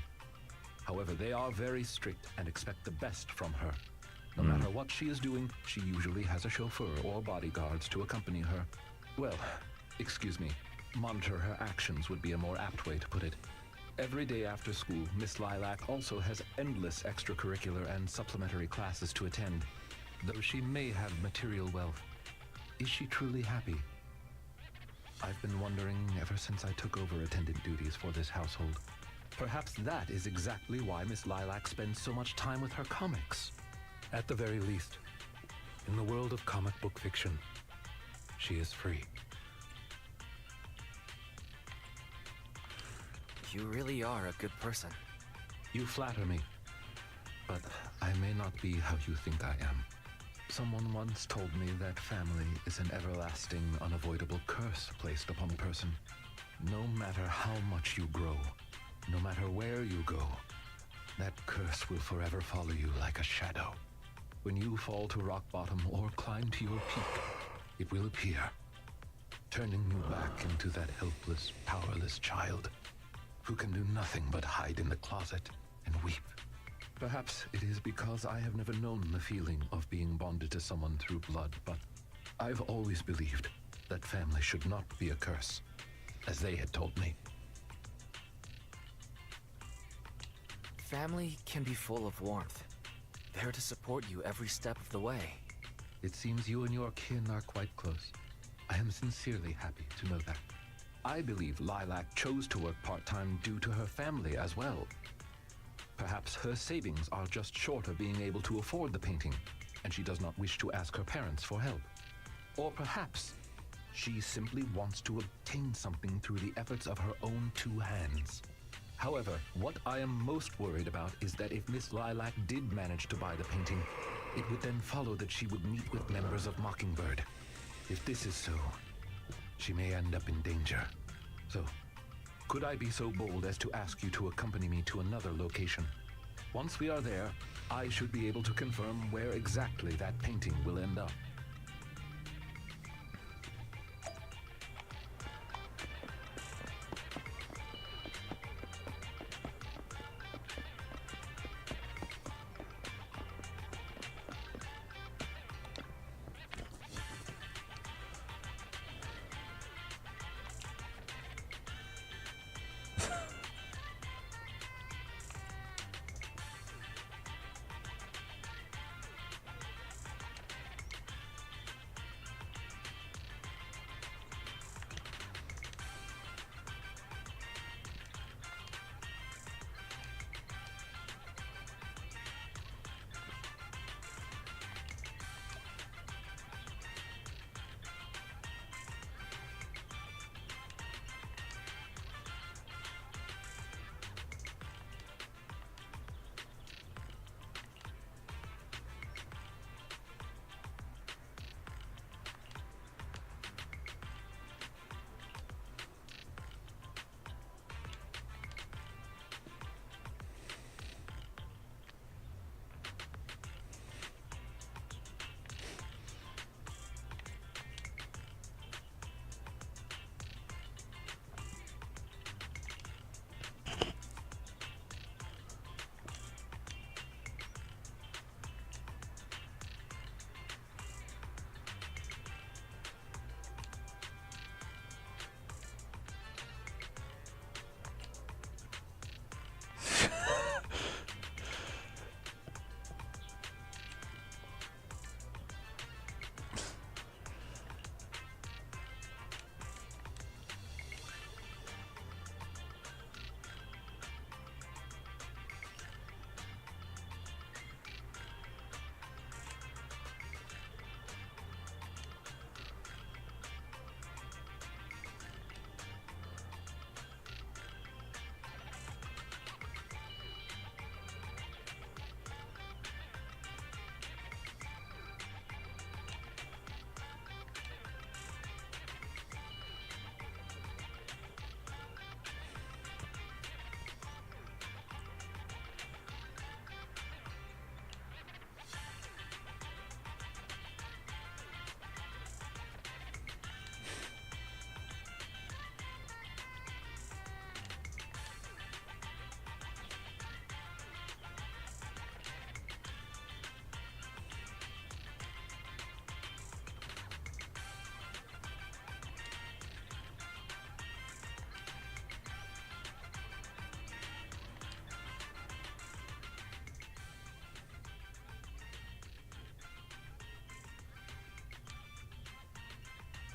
Speaker 8: However, they are very strict and expect the best from her. No matter what she is doing, she usually has a chauffeur or bodyguards to accompany her. Well, excuse me, monitor her actions would be a more apt way to put it. Every day after school, Miss Lilac also has endless extracurricular and supplementary classes to attend. Though she may have material wealth, is she truly happy? I've been wondering ever since I took over attendant duties for this household. Perhaps that is exactly why Miss Lilac spends so much time with her comics.
Speaker 6: At the very least, in the world of comic book fiction, she is free.
Speaker 5: You really are a good person.
Speaker 8: You flatter me, but I may not be how you think I am. Someone once told me that family is an everlasting, unavoidable curse placed upon a person. No matter how much you grow, no matter where you go, that curse will forever follow you like a shadow. When you fall to rock bottom or climb to your peak, it will appear, turning you back into that helpless, powerless child who can do nothing but hide in the closet and weep. Perhaps it is because I have never known the feeling of being bonded to someone through blood, but I've always believed that family should not be a curse, as they had told me.
Speaker 5: Family can be full of warmth. There to support you every step of the way.
Speaker 8: It seems you and your kin are quite close. I am sincerely happy to know that. I believe Lilac chose to work part-time due to her family as well. Perhaps her savings are just short of being able to afford the painting, and she does not wish to ask her parents for help. Or perhaps she simply wants to obtain something through the efforts of her own two hands. However, what I am most worried about is that if Miss Lilac did manage to buy the painting, it would then follow that she would meet with members of Mockingbird. If this is so, she may end up in danger. So, could I be so bold as to ask you to accompany me to another location? Once we are there, I should be able to confirm where exactly that painting will end up.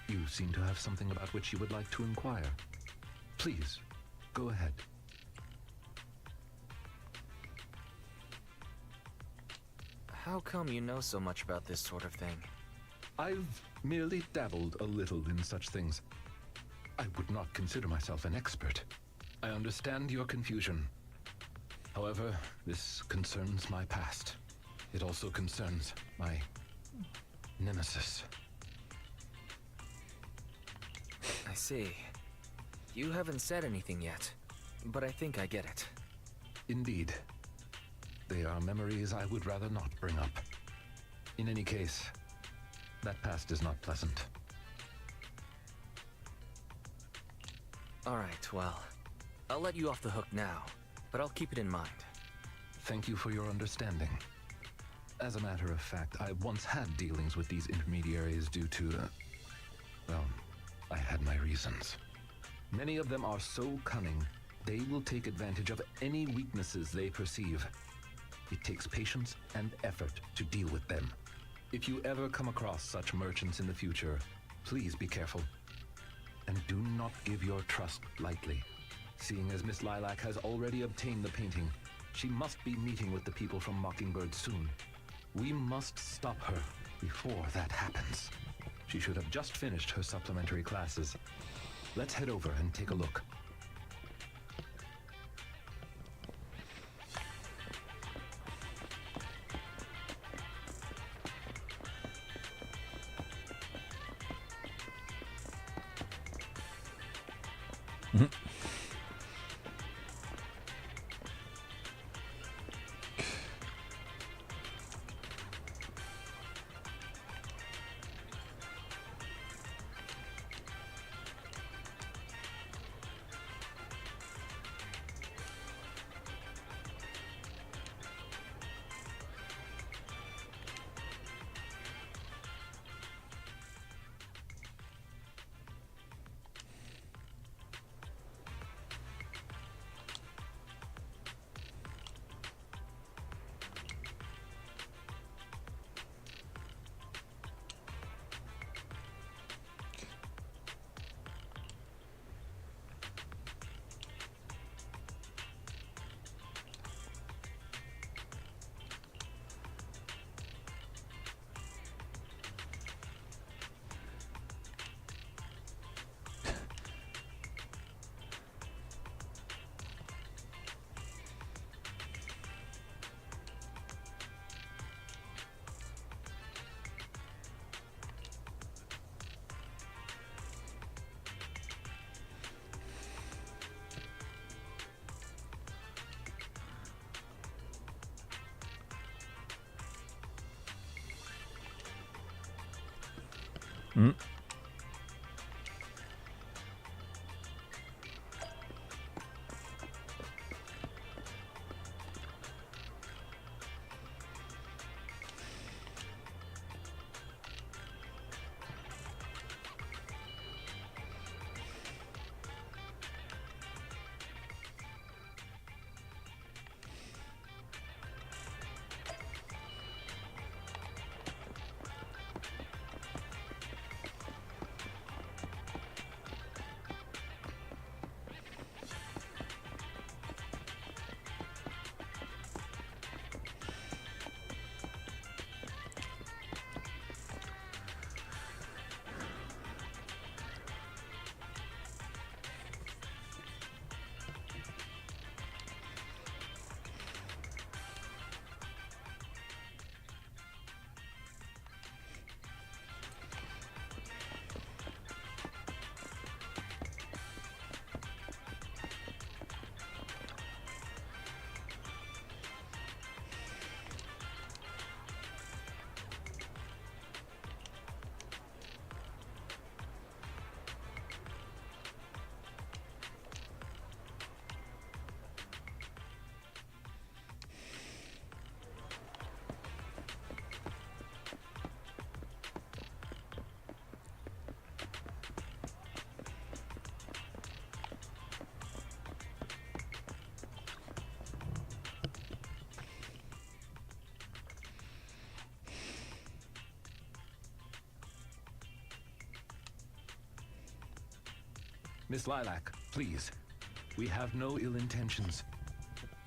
Speaker 8: You seem to have something about which you would like to inquire. Please, go ahead.
Speaker 5: How come you know so much about this sort of thing?
Speaker 8: I've merely dabbled a little in such things. I would not consider myself an expert. I understand your confusion. However, this concerns my past. It also concerns my nemesis.
Speaker 5: I see. You haven't said anything yet, but I think I get it.
Speaker 8: Indeed. They are memories I would rather not bring up. In any case, that past is not pleasant.
Speaker 5: Alright, well, I'll let you off the hook now, but I'll keep it in mind.
Speaker 8: Thank you for your understanding. As a matter of fact, I once had dealings with these intermediaries due to, well, I had my reasons. Many of them are so cunning, they will take advantage of any weaknesses they perceive. It takes patience and effort to deal with them. If you ever come across such merchants in the future, please be careful. And do not give your trust lightly. Seeing as Miss Lilac has already obtained the painting, she must be meeting with the people from Mockingbird soon. We must stop her before that happens. She should have just finished her supplementary classes. Let's head over and take a look.
Speaker 1: Mm.
Speaker 8: Miss Lilac, please. We have no ill intentions.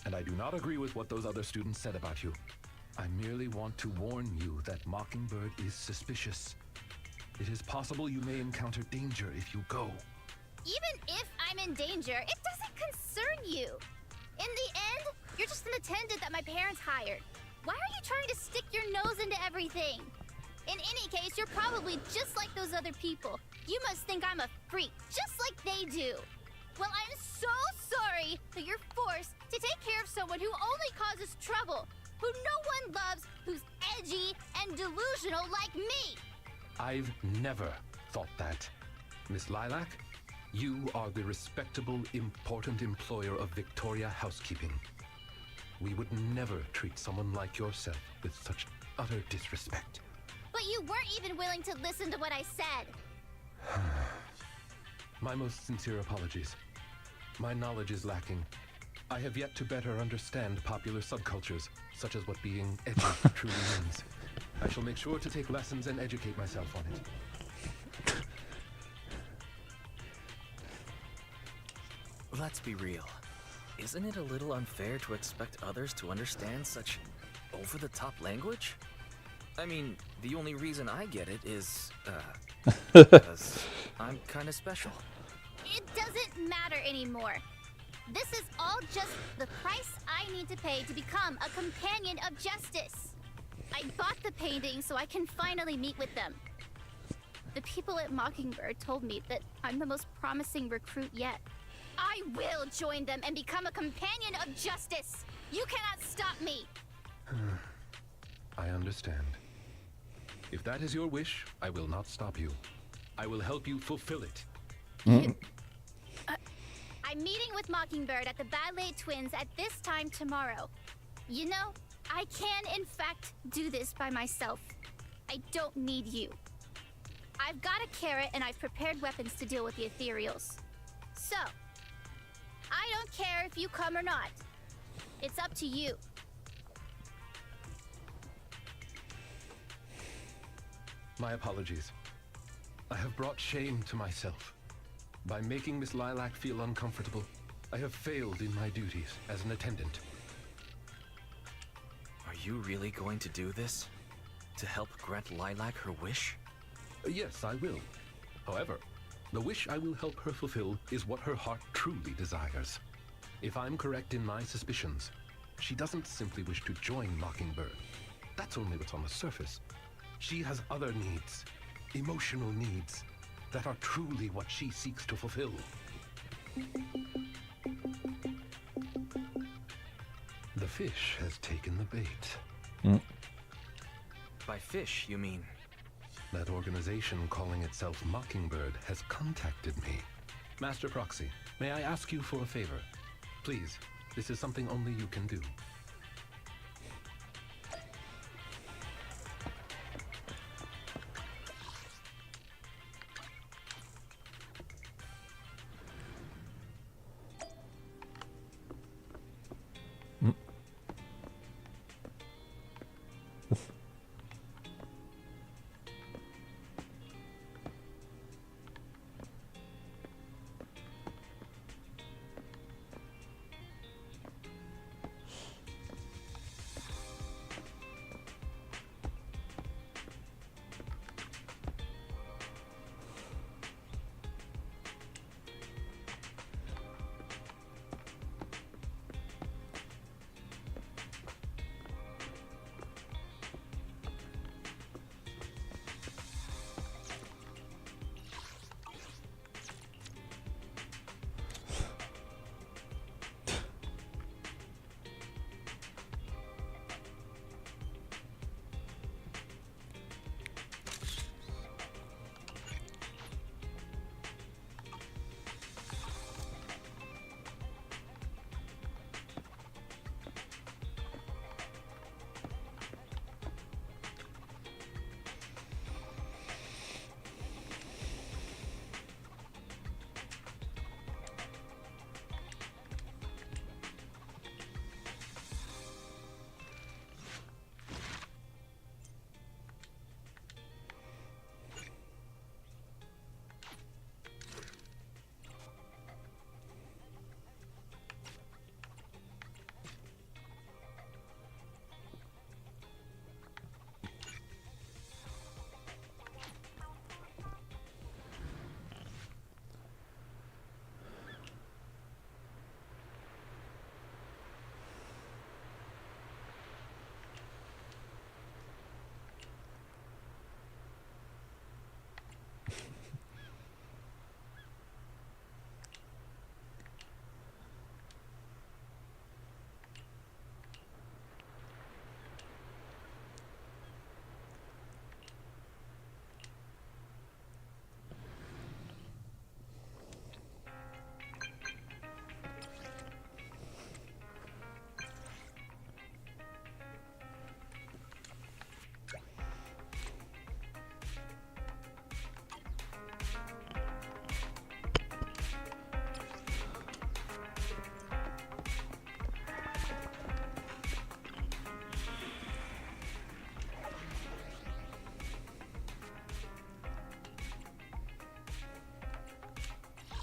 Speaker 8: And I do not agree with what those other students said about you. I merely want to warn you that Mockingbird is suspicious. It is possible you may encounter danger if you go.
Speaker 2: Even if I'm in danger, it doesn't concern you. In the end, you're just an attendant that my parents hired. Why are you trying to stick your nose into everything? In any case, you're probably just like those other people. You must think I'm a freak, just like they do. Well, I'm so sorry that you're forced to take care of someone who only causes trouble, who no one loves, who's edgy and delusional like me.
Speaker 8: I've never thought that. Miss Lilac, you are the respectable, important employer of Victoria Housekeeping. We would never treat someone like yourself with such utter disrespect.
Speaker 2: But you weren't even willing to listen to what I said.
Speaker 8: My most sincere apologies. My knowledge is lacking. I have yet to better understand popular subcultures, such as what being edgy truly means. I shall make sure to take lessons and educate myself on it.
Speaker 5: Let's be real. Isn't it a little unfair to expect others to understand such over-the-top language? I mean, the only reason I get it is, because I'm kinda special.
Speaker 2: It doesn't matter anymore. This is all just the price I need to pay to become a companion of justice. I bought the painting so I can finally meet with them. The people at Mockingbird told me that I'm the most promising recruit yet. I will join them and become a companion of justice. You cannot stop me.
Speaker 8: I understand. If that is your wish, I will not stop you. I will help you fulfill it.
Speaker 2: I'm meeting with Mockingbird at the Ballet Twins at this time tomorrow. You know, I can in fact do this by myself. I don't need you. I've got a carrot and I've prepared weapons to deal with the ethereals. So, I don't care if you come or not. It's up to you.
Speaker 8: My apologies. I have brought shame to myself. By making Miss Lilac feel uncomfortable, I have failed in my duties as an attendant.
Speaker 5: Are you really going to do this? To help grant Lilac her wish?
Speaker 8: Yes, I will. However, the wish I will help her fulfill is what her heart truly desires. If I'm correct in my suspicions, she doesn't simply wish to join Mockingbird. That's only what's on the surface. She has other needs, emotional needs, that are truly what she seeks to fulfill. The fish has taken the bait.
Speaker 5: By fish, you mean?
Speaker 8: That organization calling itself Mockingbird has contacted me. Master Proxy, may I ask you for a favor? Please, this is something only you can do.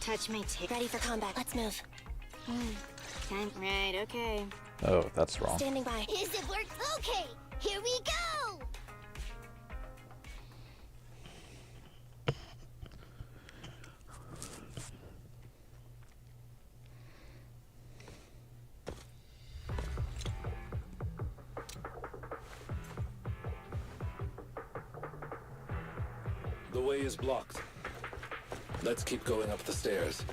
Speaker 7: Touch my tail.
Speaker 3: Ready for combat. Let's move.
Speaker 7: Time. Right, okay.
Speaker 1: Oh, that's wrong.
Speaker 3: Standing by.
Speaker 2: Is it work? Okay, here we go!
Speaker 8: The way is blocked. Let's keep going up the stairs.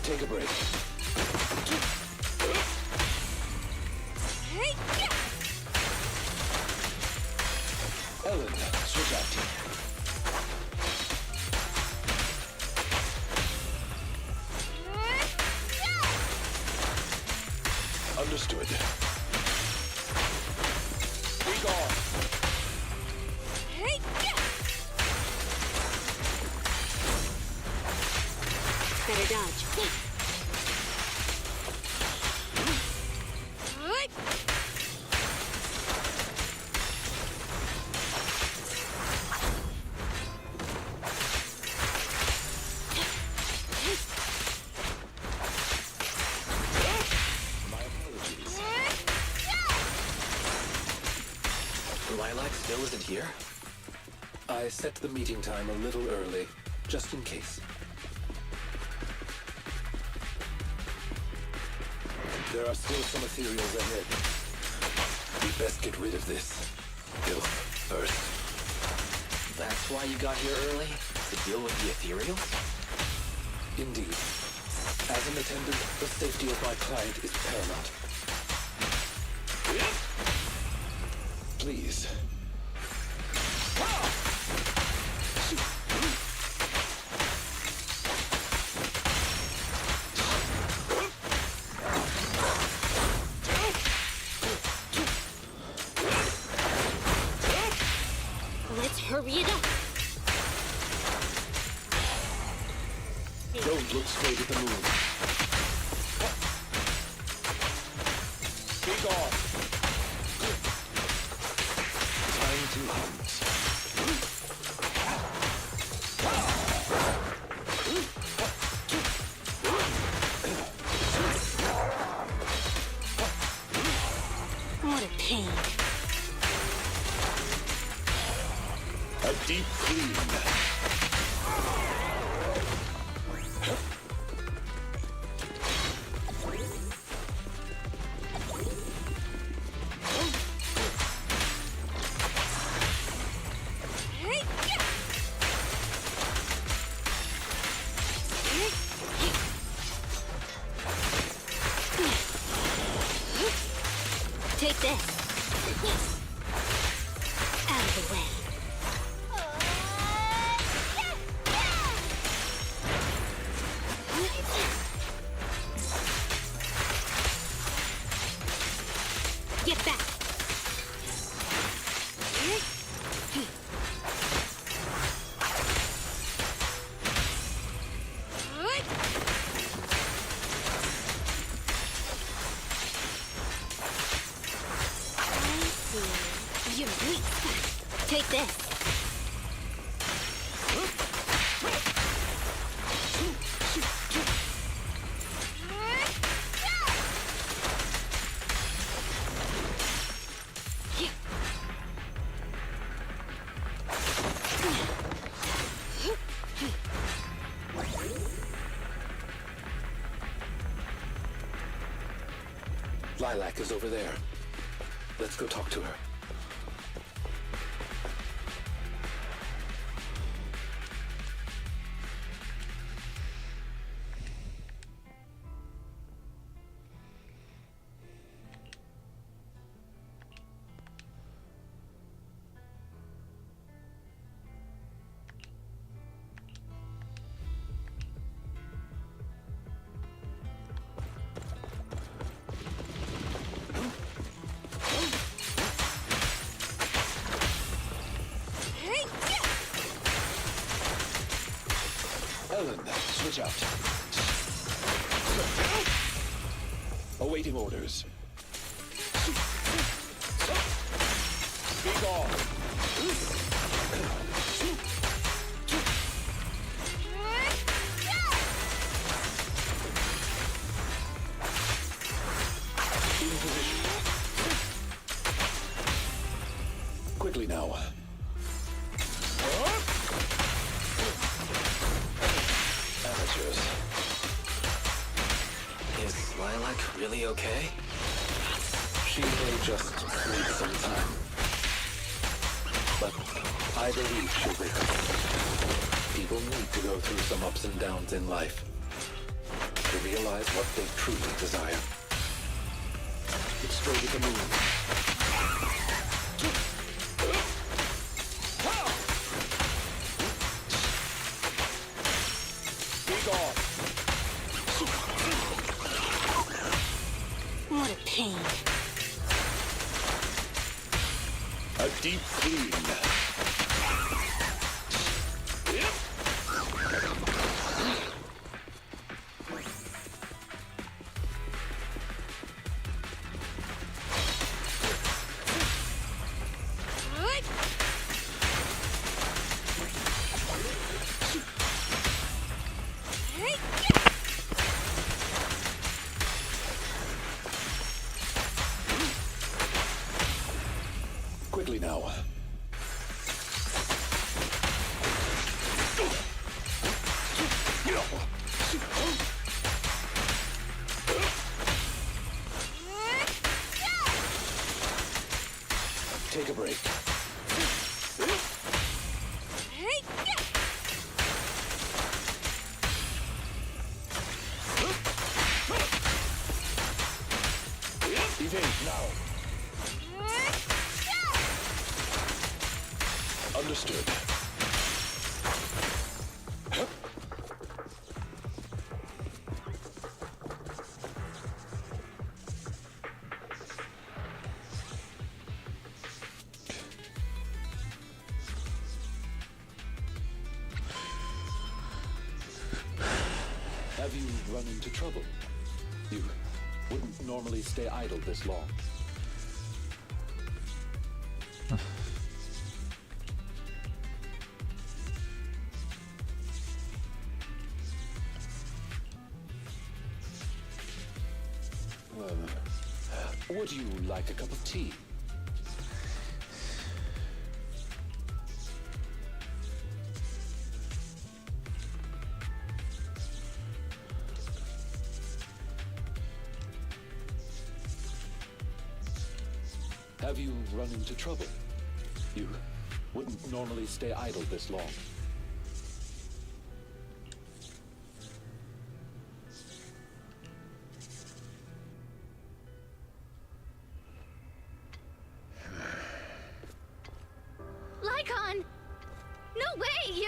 Speaker 8: Take a break. Ellen, switch out team. Understood. Be gone.
Speaker 7: Better dodge.
Speaker 8: My apologies.
Speaker 5: Lilac still isn't here?
Speaker 8: I set the meeting time a little early, just in case. There are still some ethereals ahead. We best get rid of this filth first.
Speaker 5: That's why you got here early? To deal with the ethereals?
Speaker 8: Indeed. As an attendant, the safety of my client is paramount. Please.
Speaker 7: Let's hurry it up.
Speaker 8: Don't look straight at the moon. Be gone. Time to hunt.
Speaker 7: What a pain.
Speaker 8: A deep clean.
Speaker 7: Take this. Out of the way. Get back. I see. You're weak. Take this.
Speaker 8: Lilac is over there. Let's go talk to her.
Speaker 10: Watch out. Awaiting orders. Be gone. In position. Quickly now. Amateurs.
Speaker 5: Is Lilac really okay?
Speaker 10: She may just need some time. But I believe she'll recover. People need to go through some ups and downs in life to realize what they truly desire. It's straight at the moon. Be gone.
Speaker 7: What a pain.
Speaker 10: A deep clean. Quickly now. Take a break. Evade now. Understood. Have you run into trouble? You wouldn't normally stay idle this long. Would you like a cup of tea? Have you run into trouble? You wouldn't normally stay idle this long.
Speaker 2: Lycon! No way!